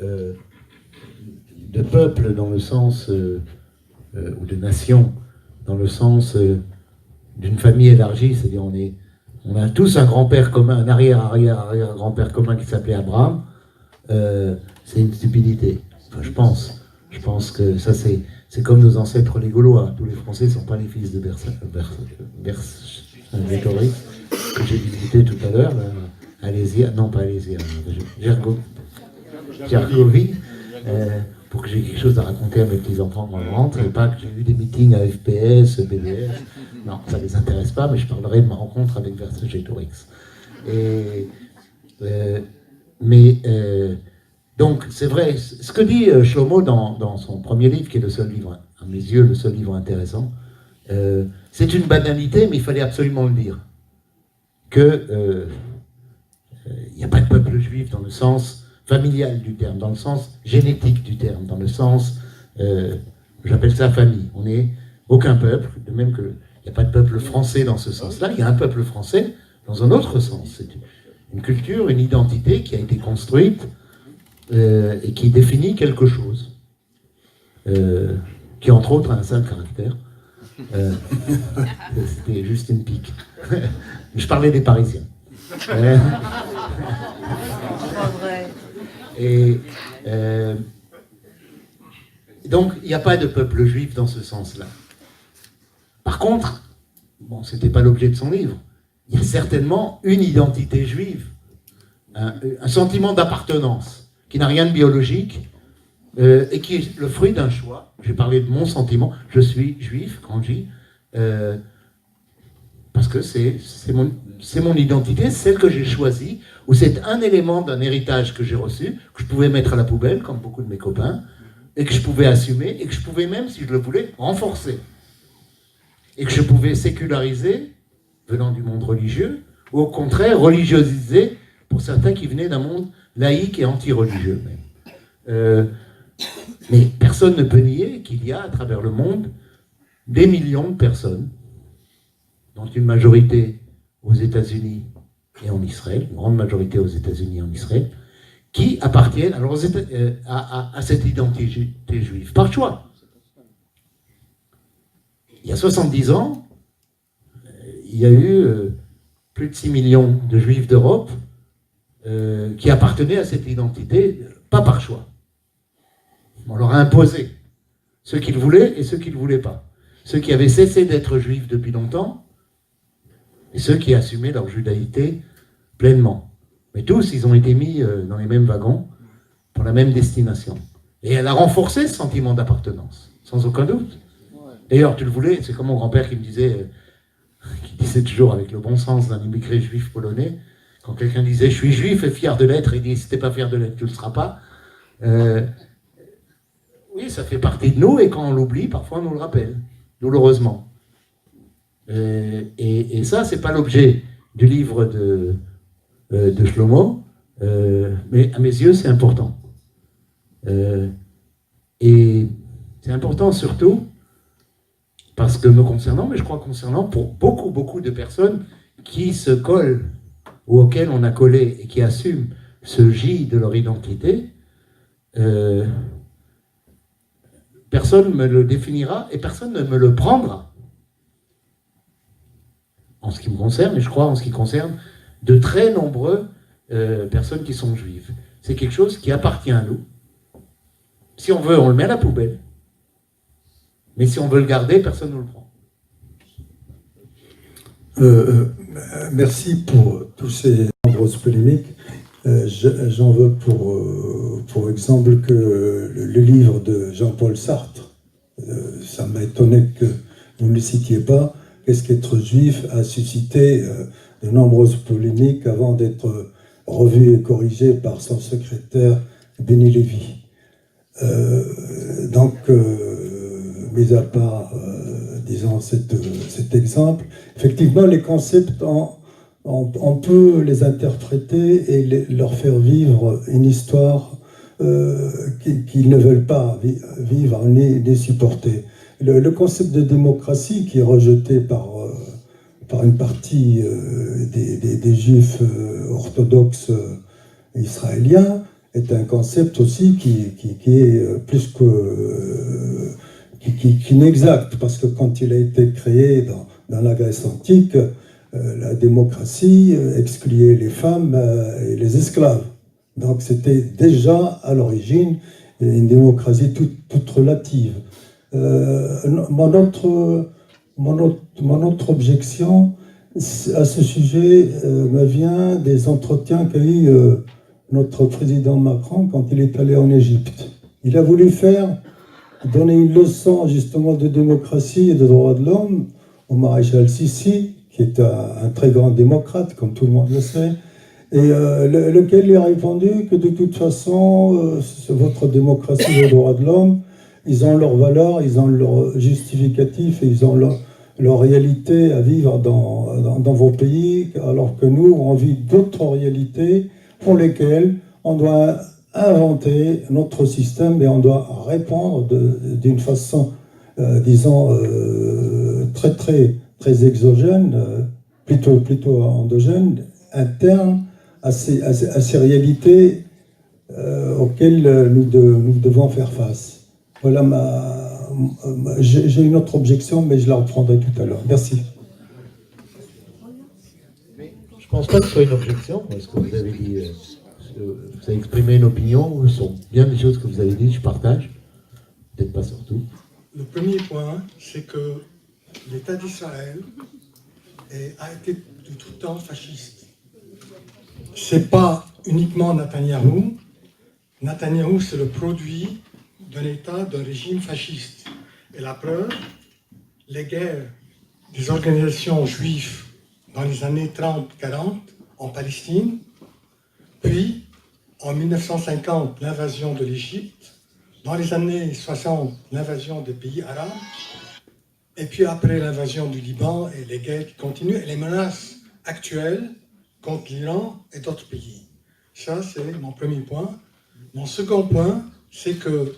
de peuple dans le sens, ou de nation, dans le sens d'une famille élargie, c'est-à-dire on a tous un grand-père commun, un arrière-arrière-arrière-grand-père commun qui s'appelait Abraham, c'est une stupidité. Enfin, je pense que ça c'est comme nos ancêtres les Gaulois. Tous les Français ne sont pas les fils de Vercingétorix, que j'ai visité tout à l'heure, Alésia, non pas Alésia, Gergovie, pour que j'ai quelque chose à raconter à mes petits-enfants quand je rentre, et pas que j'ai eu des meetings à FPS, BDS. Non, ça ne les intéresse pas, mais je parlerai de ma rencontre avec Vercingétorix. Donc, c'est vrai, ce que dit Shlomo dans son premier livre, qui est le seul livre, à mes yeux, le seul livre intéressant, c'est une banalité, mais il fallait absolument le dire. Il n'y a pas de peuple juif dans le sens familial du terme, dans le sens génétique du terme, dans le sens, j'appelle ça famille. On n'est aucun peuple, de même qu'il n'y a pas de peuple français dans ce sens-là, il y a un peuple français dans un autre sens. C'est une culture, une identité qui a été construite et qui définit quelque chose, qui entre autres a un sale caractère. C'était juste une pique. Je parlais des Parisiens. Donc, il n'y a pas de peuple juif dans ce sens-là. Par contre, bon, c'était pas l'objet de son livre, il y a certainement une identité juive, un sentiment d'appartenance, qui n'a rien de biologique, et qui est le fruit d'un choix. J'ai parlé de mon sentiment, je suis juif, grandi, parce que c'est mon identité, celle que j'ai choisie, ou c'est un élément d'un héritage que j'ai reçu, que je pouvais mettre à la poubelle, comme beaucoup de mes copains, et que je pouvais assumer, et que je pouvais même, si je le voulais, renforcer. Et que je pouvais séculariser, venant du monde religieux, ou au contraire, religiosiser, pour certains qui venaient d'un monde laïque et anti-religieux même. Mais personne ne peut nier qu'il y a, à travers le monde, des millions de personnes, dont une majorité aux États-Unis et en Israël, une grande majorité aux États-Unis et en Israël, qui appartiennent alors à cette identité juive, par choix. Il y a 70 ans, il y a eu plus de 6 millions de juifs d'Europe qui appartenaient à cette identité, pas par choix. On leur a imposé ceux qu'ils voulaient et ceux qu'ils ne voulaient pas. Ceux qui avaient cessé d'être juifs depuis longtemps et ceux qui assumaient leur judaïté pleinement. Mais tous, ils ont été mis dans les mêmes wagons pour la même destination. Et elle a renforcé ce sentiment d'appartenance, sans aucun doute. D'ailleurs, tu le voulais, c'est comme mon grand-père qui me disait, qui disait toujours avec le bon sens d'un immigré juif polonais, quand quelqu'un disait « je suis juif et fier de l'être », il dit « si t'es pas fier de l'être, tu le seras pas ». Oui, ça fait partie de nous, et quand on l'oublie, parfois on nous le rappelle, douloureusement. Et ça, c'est pas l'objet du livre de Shlomo, mais à mes yeux, c'est important. Et c'est important surtout parce que me concernant, mais je crois concernant pour beaucoup de personnes qui se collent ou auxquelles on a collé et qui assument ce J de leur identité, personne ne me le définira et personne ne me le prendra. En ce qui me concerne, et je crois en ce qui concerne de très nombreuses personnes qui sont juives. C'est quelque chose qui appartient à nous. Si on veut, on le met à la poubelle. Mais si on veut le garder, personne ne nous le prend. Merci pour tous ces nombreuses polémiques. J'en veux pour exemple que le livre de Jean-Paul Sartre, ça m'a étonné que vous ne le citiez pas, Qu'est-ce qu'être juif a suscité de nombreuses polémiques avant d'être revu et corrigé par son secrétaire Benny Lévy. Mis à part, disons, cet exemple, effectivement, les concepts, on peut les interpréter et leur faire vivre une histoire qu'ils ne veulent pas vivre ni supporter. Le concept de démocratie qui est rejeté par une partie des juifs orthodoxes israéliens est un concept aussi qui est plus que qui inexact, parce que quand il a été créé dans la Grèce antique, la démocratie excluait les femmes et les esclaves. Donc c'était déjà à l'origine une démocratie toute relative. Mon autre objection à ce sujet me vient des entretiens qu'a eu notre président Macron quand il est allé en Égypte. Il a voulu donner une leçon justement de démocratie et de droits de l'homme au maréchal Sissi, qui est un très grand démocrate, comme tout le monde le sait, et lequel lui a répondu que de toute façon, votre démocratie et les droits de l'homme, ils ont leurs valeurs, ils ont leurs justificatifs, et ils ont leur réalité à vivre dans vos pays, alors que nous, on vit d'autres réalités pour lesquelles on doit inventer notre système et on doit répondre d'une façon, disons, très exogène, plutôt endogène, interne à ces réalités auxquelles nous devons faire face. Voilà j'ai une autre objection, mais je la reprendrai tout à l'heure. Merci. Je ne pense pas que ce soit une objection, parce que vous avez dit, vous avez exprimé une opinion, ce sont bien des choses que vous avez dites, je partage, peut-être pas surtout. Le premier point, c'est que l'État d'Israël a été de tout temps fasciste. C'est pas uniquement Netanyahou. Netanyahou, c'est le produit d'un État, d'un régime fasciste. Et la preuve, les guerres des organisations juives dans les années 30-40 en Palestine, puis en 1950, l'invasion de l'Égypte, dans les années 60, l'invasion des pays arabes, et puis après l'invasion du Liban et les guerres qui continuent, et les menaces actuelles contre l'Iran et d'autres pays. Ça, c'est mon premier point. Mon second point, c'est que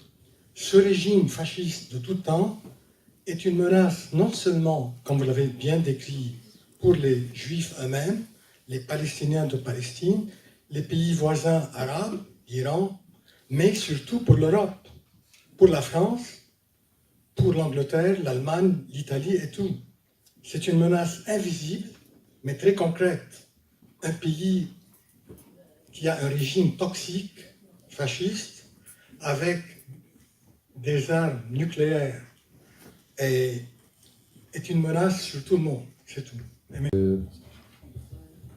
ce régime fasciste de tout temps est une menace non seulement, comme vous l'avez bien décrit, pour les Juifs eux-mêmes, les Palestiniens de Palestine, les pays voisins arabes, l'Iran, mais surtout pour l'Europe, pour la France, pour l'Angleterre, l'Allemagne, l'Italie et tout. C'est une menace invisible, mais très concrète. Un pays qui a un régime toxique, fasciste, avec des armes nucléaires, est une menace sur tout le monde, c'est tout.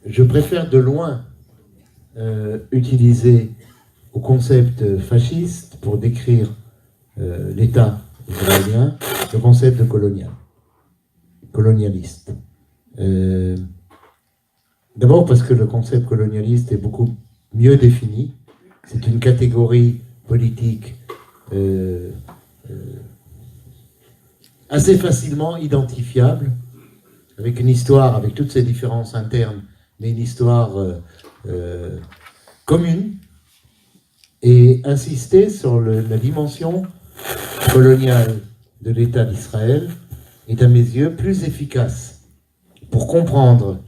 Je préfère de loin utiliser au concept fasciste pour décrire l'État israélien, le concept de colonialiste. D'abord parce que le concept colonialiste est beaucoup mieux défini. C'est une catégorie politique assez facilement identifiable, avec une histoire, avec toutes ses différences internes, mais une histoire commune, et insister sur la dimension coloniale de l'État d'Israël est à mes yeux plus efficace pour comprendre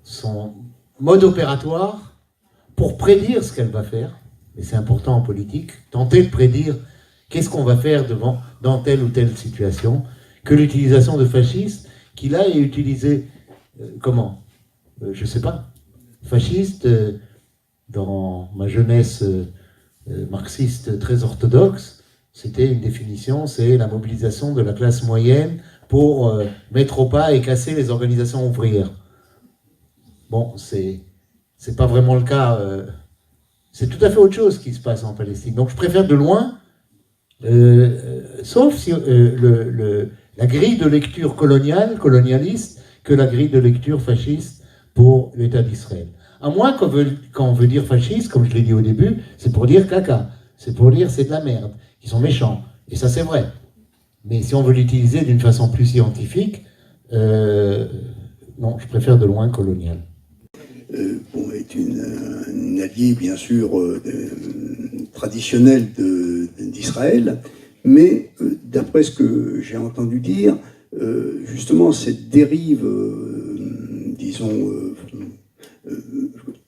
son mode opératoire pour prédire ce qu'elle va faire, et c'est important en politique, tenter de prédire qu'est-ce qu'on va faire dans telle ou telle situation, que l'utilisation de fascistes, qui là est utilisée, comment je ne sais pas. Fasciste, dans ma jeunesse marxiste très orthodoxe, c'était une définition, c'est la mobilisation de la classe moyenne pour mettre au pas et casser les organisations ouvrières. Bon, c'est pas vraiment le cas. C'est tout à fait autre chose qui se passe en Palestine. Donc je préfère de loin, sauf si la grille de lecture colonialiste, que la grille de lecture fasciste pour l'État d'Israël. À moins quand on veut dire fasciste, comme je l'ai dit au début, c'est pour dire caca, c'est pour dire c'est de la merde, qu'ils sont méchants. Et ça c'est vrai. Mais si on veut l'utiliser d'une façon plus scientifique, non, je préfère de loin colonial. Est un allié bien sûr traditionnel d'Israël, mais d'après ce que j'ai entendu dire, justement cette dérive, disons,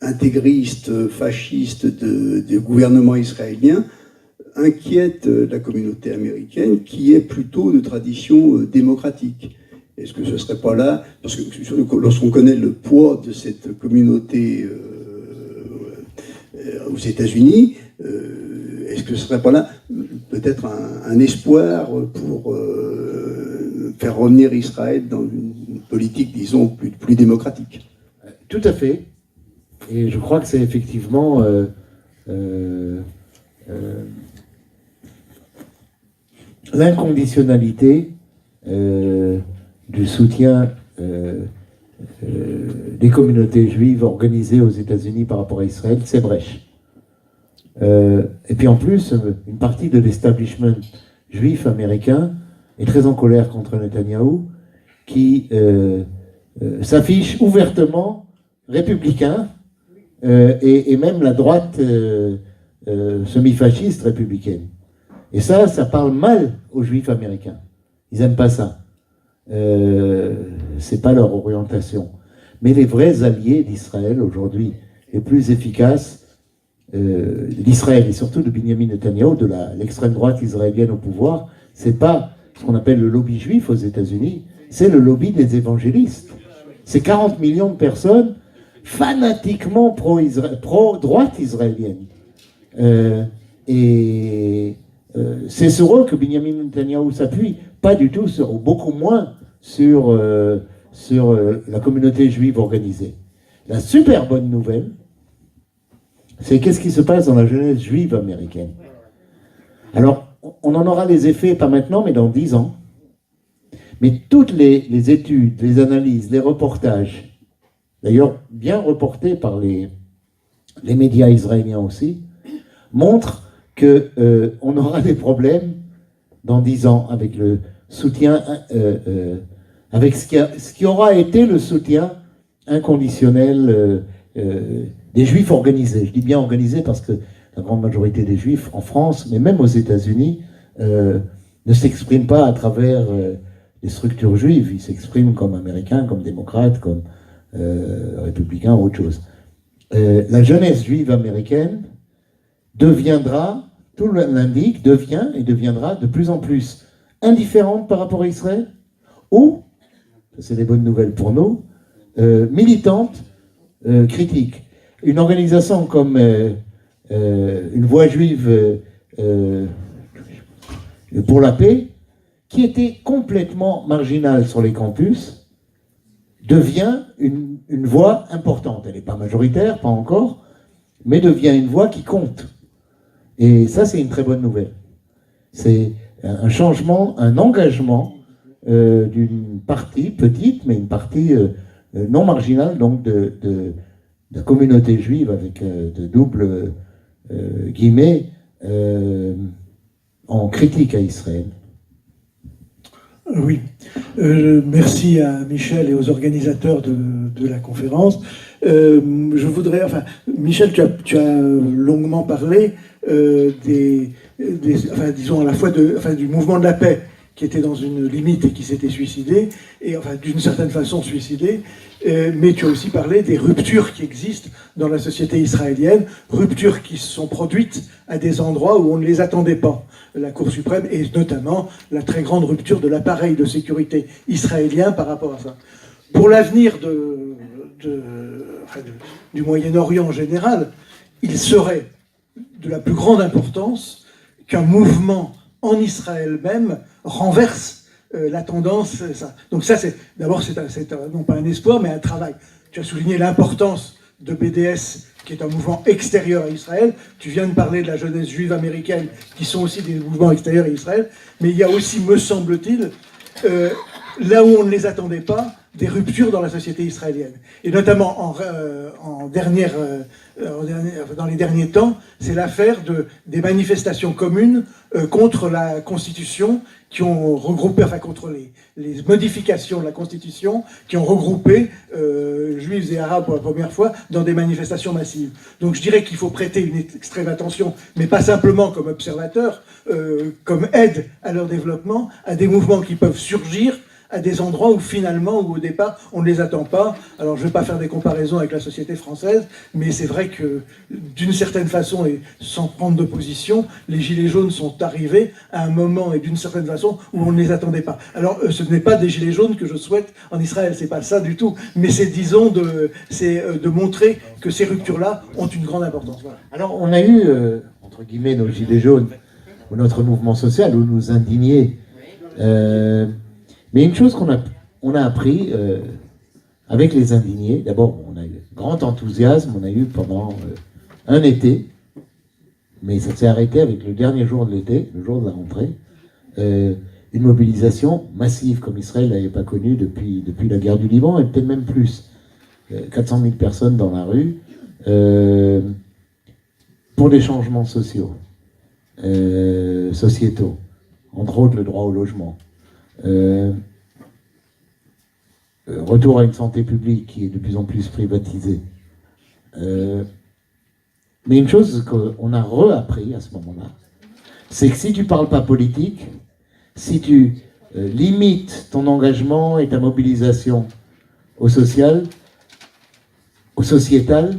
intégriste, fasciste du gouvernement israélien inquiète la communauté américaine qui est plutôt de tradition démocratique. Est-ce que ce serait pas là, parce que lorsqu'on connaît le poids de cette communauté aux États-Unis, est-ce que ce serait pas là peut-être un espoir pour faire revenir Israël dans une politique, disons, plus démocratique? Tout à fait. Et je crois que c'est effectivement l'inconditionnalité du soutien des communautés juives organisées aux États-Unis par rapport à Israël, c'est brèche. Et puis en plus, une partie de l'establishment juif américain est très en colère contre Netanyahou, qui s'affiche ouvertement républicain, et même la droite semi-fasciste républicaine. Et ça parle mal aux juifs américains. Ils n'aiment pas ça. C'est pas leur orientation. Mais les vrais alliés d'Israël aujourd'hui, les plus efficaces d'Israël et surtout de Benjamin Netanyahou, de l'extrême droite israélienne au pouvoir, c'est pas ce qu'on appelle le lobby juif aux États-Unis, c'est le lobby des évangélistes. C'est 40 millions de personnes fanatiquement pro-droite israélienne. C'est sur eux que Benjamin Netanyahou s'appuie, pas du tout ou beaucoup moins sur la communauté juive organisée. La super bonne nouvelle, c'est qu'est-ce qui se passe dans la jeunesse juive américaine. Alors, on en aura les effets, pas maintenant, mais dans 10 ans. Mais toutes les études, les analyses, les reportages, d'ailleurs bien reportés par les médias israéliens aussi, montrent qu'on aura des problèmes dans 10 ans avec le soutien, avec ce qui aura été le soutien inconditionnel des juifs organisés. Je dis bien organisés parce que la grande majorité des juifs en France, mais même aux États-Unis, ne s'expriment pas à travers les structures juives. Ils s'expriment comme américains, comme démocrates, comme républicains ou autre chose. La jeunesse juive américaine deviendra, tout l'indique, deviendra de plus en plus indifférente par rapport à Israël, ou, c'est des bonnes nouvelles pour nous, militante, critique. Une organisation comme une voix juive pour la paix, qui était complètement marginale sur les campus, devient une voix importante. Elle n'est pas majoritaire, pas encore, mais devient une voix qui compte. Et ça, c'est une très bonne nouvelle. C'est un changement, un engagement d'une partie petite, mais une partie non marginale, donc de la communauté juive, avec de doubles guillemets, en critique à Israël. Oui, merci à Michel et aux organisateurs de la conférence. Je voudrais, Michel, tu as longuement parlé disons à la fois du mouvement de la paix qui était dans une limite et qui s'était suicidé, et enfin d'une certaine façon suicidé, mais tu as aussi parlé des ruptures qui existent dans la société israélienne, ruptures qui se sont produites à des endroits où on ne les attendait pas. La Cour suprême, et notamment la très grande rupture de l'appareil de sécurité israélien par rapport à ça. Pour l'avenir du Moyen-Orient en général, il serait de la plus grande importance qu'un mouvement en Israël même renverse la tendance. Ça. Donc ça, d'abord, c'est non pas un espoir, mais un travail. Tu as souligné l'importance de BDS, qui est un mouvement extérieur à Israël. Tu viens de parler de la jeunesse juive américaine, qui sont aussi des mouvements extérieurs à Israël. Mais il y a aussi, me semble-t-il, là où on ne les attendait pas, des ruptures dans la société israélienne. Et notamment dans les derniers temps, c'est l'affaire des manifestations communes contre la Constitution, qui ont regroupé, enfin contre les modifications de la Constitution, qui ont regroupé juifs et arabes pour la première fois dans des manifestations massives. Donc je dirais qu'il faut prêter une extrême attention, mais pas simplement comme observateur, comme aide à leur développement, à des mouvements qui peuvent surgir à des endroits où finalement, où au départ, on ne les attend pas. Alors je ne vais pas faire des comparaisons avec la société française, mais c'est vrai que d'une certaine façon, et sans prendre de position, les Gilets jaunes sont arrivés à un moment et d'une certaine façon où on ne les attendait pas. Alors ce n'est pas des Gilets jaunes que je souhaite en Israël, c'est pas ça du tout, mais c'est, disons, de montrer que ces ruptures-là ont une grande importance. Voilà. Alors on a eu, entre guillemets, nos Gilets jaunes, ou notre mouvement social, ou nous indigner. Mais une chose qu'on a appris avec les indignés, d'abord on a eu grand enthousiasme, on a eu pendant un été, mais ça s'est arrêté avec le dernier jour de l'été, le jour de la rentrée, une mobilisation massive comme Israël n'avait pas connue depuis la guerre du Liban, et peut-être même plus. 400 000 personnes dans la rue pour des changements sociaux, sociétaux, entre autres le droit au logement. Retour à une santé publique qui est de plus en plus privatisée. Mais une chose qu'on a reappris à ce moment-là, c'est que si tu parles pas politique, si tu limites ton engagement et ta mobilisation au social, au sociétal,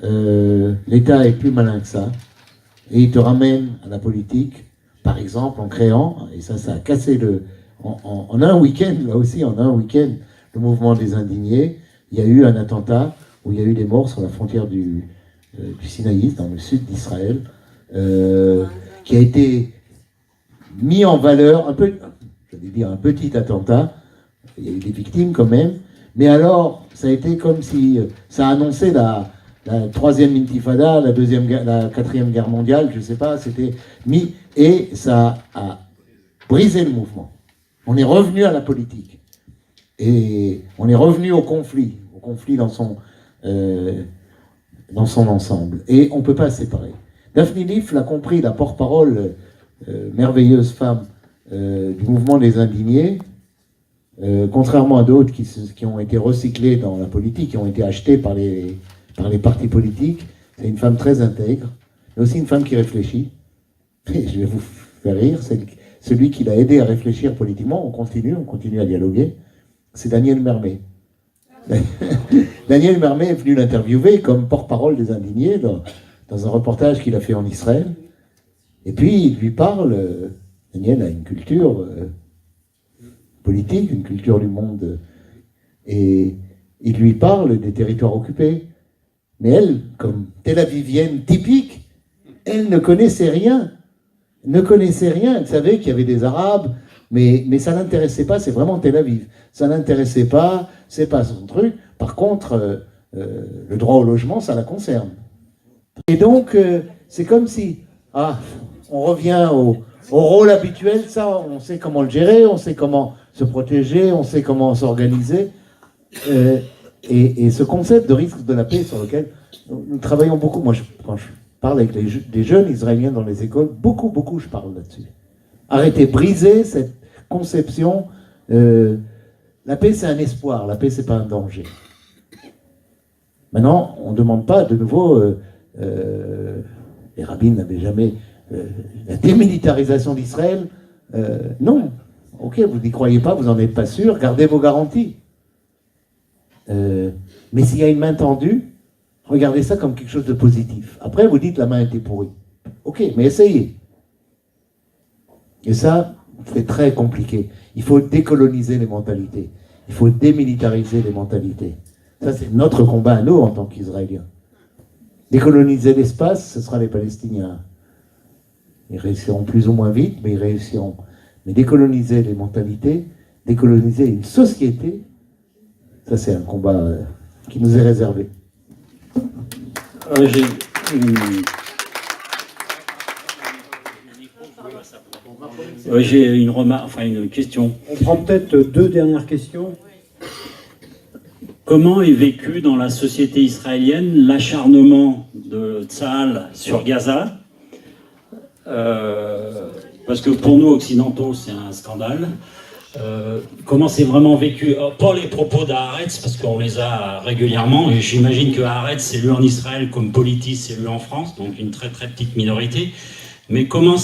l'État est plus malin que ça, et il te ramène à la politique, par exemple en créant, et ça a cassé en un week-end, là aussi, en un week-end, le mouvement des indignés. Il y a eu un attentat où il y a eu des morts sur la frontière du Sinaï, dans le sud d'Israël, qui a été mis en valeur, un petit attentat. Il y a eu des victimes quand même, mais alors, ça a été comme si ça annonçait la troisième intifada, la quatrième guerre mondiale, je ne sais pas, c'était mis, et ça a brisé le mouvement. On est revenu à la politique. Et on est revenu au conflit dans son ensemble. Et on ne peut pas se séparer. Daphne Leaf l'a compris, la porte-parole, merveilleuse femme du mouvement des indignés, contrairement à d'autres qui ont été recyclés dans la politique, qui ont été achetés par les partis politiques. C'est une femme très intègre, mais aussi une femme qui réfléchit. Et je vais vous faire rire, c'est celui qui l'a aidé à réfléchir politiquement. On continue à dialoguer. C'est Daniel Mermet. Daniel Mermet est venu l'interviewer comme porte-parole des indignés dans un reportage qu'il a fait en Israël. Et puis il lui parle, Daniel a une culture politique, une culture du monde, et il lui parle des territoires occupés. Mais elle, comme Tel Avivienne typique, elle ne connaissait rien. Elle savait qu'il y avait des Arabes, mais ça l'intéressait pas, c'est vraiment Tel Aviv. Ça l'intéressait pas, c'est pas son truc. Par contre, le droit au logement, ça la concerne. Et donc, c'est comme si, on revient au rôle habituel, ça, on sait comment le gérer, on sait comment se protéger, on sait comment s'organiser. Et ce concept de risque de la paix sur lequel nous travaillons beaucoup, moi, quand je parle avec des jeunes israéliens dans les écoles, beaucoup je parle là-dessus. Arrêtez, briser cette conception. La paix, c'est un espoir, la paix, c'est pas un danger. Maintenant, on ne demande pas de nouveau, les rabbins n'avaient jamais, la démilitarisation d'Israël, Non. Ok, vous n'y croyez pas, vous n'en êtes pas sûr, gardez vos garanties. Mais s'il y a une main tendue, regardez ça comme quelque chose de positif. Après, vous dites la main était pourrie. Ok, mais essayez. Et ça, c'est très compliqué. Il faut décoloniser les mentalités. Il faut démilitariser les mentalités. Ça, c'est notre combat à nous en tant qu'Israéliens. Décoloniser l'espace, ce sera les Palestiniens. Ils réussiront plus ou moins vite, mais ils réussiront. Mais décoloniser les mentalités, décoloniser une société, ça c'est un combat qui nous est réservé. J'ai une remarque, enfin une question. On prend peut-être 2 dernières questions. Comment est vécu dans la société israélienne l'acharnement de Tsahal sur Gaza? Parce que pour nous occidentaux, c'est un scandale. Comment c'est vraiment vécu? Pas les propos d'Haaretz, parce qu'on les a régulièrement, et j'imagine que Haaretz c'est lu en Israël comme Politis c'est lu en France, donc une très très petite minorité. Mais comment,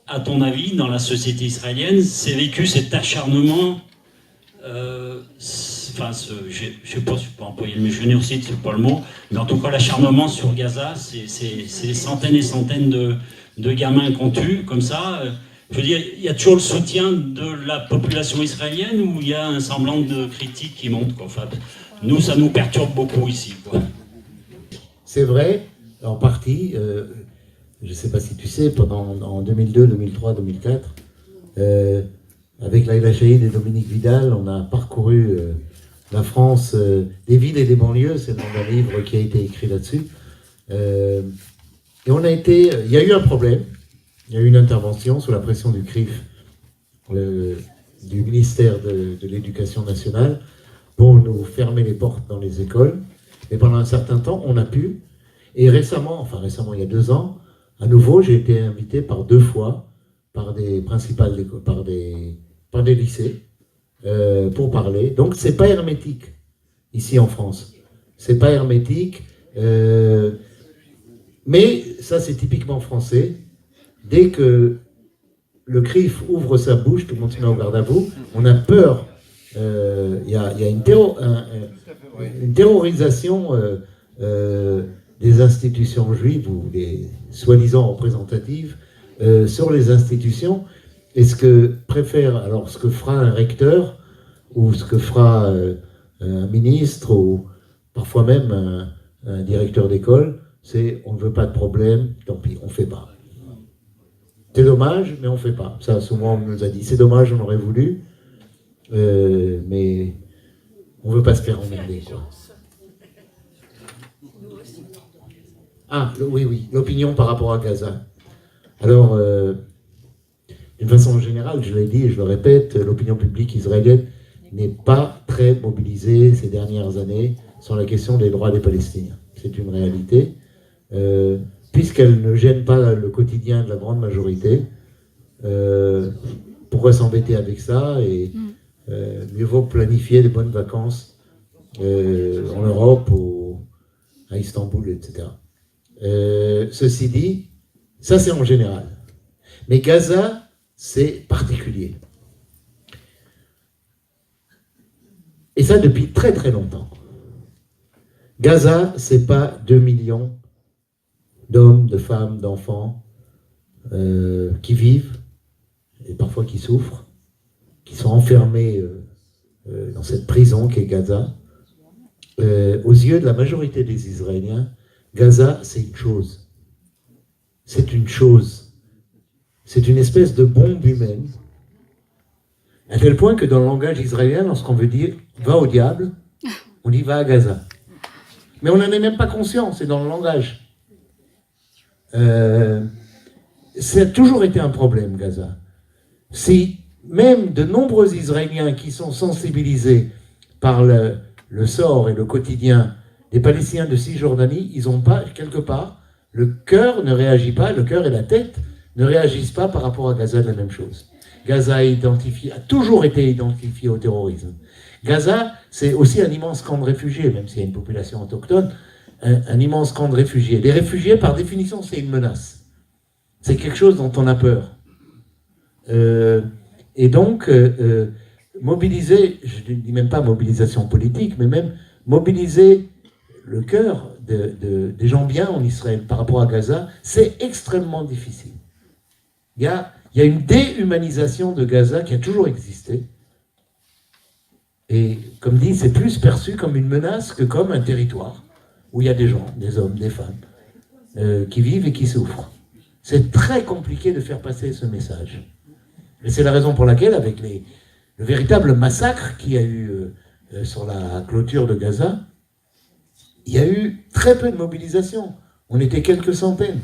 à ton avis, dans la société israélienne, c'est vécu cet acharnement enfin, je sais pas si je peux employer le mot génocide, c'est pas le mot, mais en tout cas l'acharnement sur Gaza, c'est des centaines et centaines de gamins qu'on tue, comme ça. Je veux dire, il y a toujours le soutien de la population israélienne ou il y a un semblant de critique qui monte, quoi. Enfin, nous, ça nous perturbe beaucoup ici, quoi. C'est vrai, en partie. Je ne sais pas si tu sais, en 2002, 2003, 2004, avec Laïla Chaïd et Dominique Vidal, on a parcouru la France, des villes et des banlieues, c'est le nom d'un livre qui a été écrit là-dessus. Et on a été, il y a eu un problème, il y a eu une intervention sous la pression du CRIF, du ministère de l'Éducation nationale, pour nous fermer les portes dans les écoles. Et pendant un certain temps, on a pu, et récemment, il y a 2 ans, à nouveau, j'ai été invité par 2 fois, par des principales d'école, par des lycées, pour parler. Donc, c'est pas hermétique, ici en France. C'est pas hermétique, mais ça, c'est typiquement français. Dès que le CRIF ouvre sa bouche, tout le monde se met au garde à vous, on a peur. Il y a une terrorisation des institutions juives ou des soi-disant représentatives sur les institutions. Et ce que fera un recteur ou ce que fera un ministre ou parfois même un directeur d'école, c'est on ne veut pas de problème, tant pis, on ne fait pas. C'est dommage, mais on ne fait pas. Ça, souvent, on nous a dit, c'est dommage, on aurait voulu, mais on ne veut pas se faire emmerder, quoi. Ah, oui, l'opinion par rapport à Gaza. Alors, d'une façon générale, je l'ai dit et je le répète, l'opinion publique israélienne n'est pas très mobilisée ces dernières années sur la question des droits des Palestiniens. C'est une réalité. Puisqu'elle ne gêne pas le quotidien de la grande majorité, pourquoi s'embêter avec ça? Et mieux vaut planifier des bonnes vacances en Europe, à Istanbul, etc. Ceci dit, ça c'est en général. Mais Gaza, c'est particulier. Et ça depuis très très longtemps. Gaza, c'est pas 2 millions d'hommes, de femmes, d'enfants qui vivent, et parfois qui souffrent, qui sont enfermés dans cette prison qu'est Gaza. Aux yeux de la majorité des Israéliens, Gaza, c'est une chose. C'est une chose. C'est une espèce de bombe humaine, à tel point que dans le langage israélien, lorsqu'on veut dire « va au diable », on dit « va à Gaza ». Mais on n'en est même pas conscient, c'est dans le langage. Ça a toujours été un problème, Gaza. Si même de nombreux Israéliens qui sont sensibilisés par le sort et le quotidien des Palestiniens de Cisjordanie, ils n'ont pas, quelque part, le cœur ne réagit pas, le cœur et la tête ne réagissent pas par rapport à Gaza de la même chose. Gaza a toujours été identifié au terrorisme. Gaza, c'est aussi un immense camp de réfugiés, même s'il y a une population autochtone, un immense camp de réfugiés. Les réfugiés, par définition, c'est une menace. C'est quelque chose dont on a peur. Et donc, mobiliser, je ne dis même pas mobilisation politique, mais même mobiliser le cœur des gens bien en Israël par rapport à Gaza, c'est extrêmement difficile. Il y a une déhumanisation de Gaza qui a toujours existé. Et comme dit, c'est plus perçu comme une menace que comme un territoire où il y a des gens, des hommes, des femmes, qui vivent et qui souffrent. C'est très compliqué de faire passer ce message. Et c'est la raison pour laquelle, avec le véritable massacre qu'il y a eu sur la clôture de Gaza, il y a eu très peu de mobilisation. On était quelques centaines.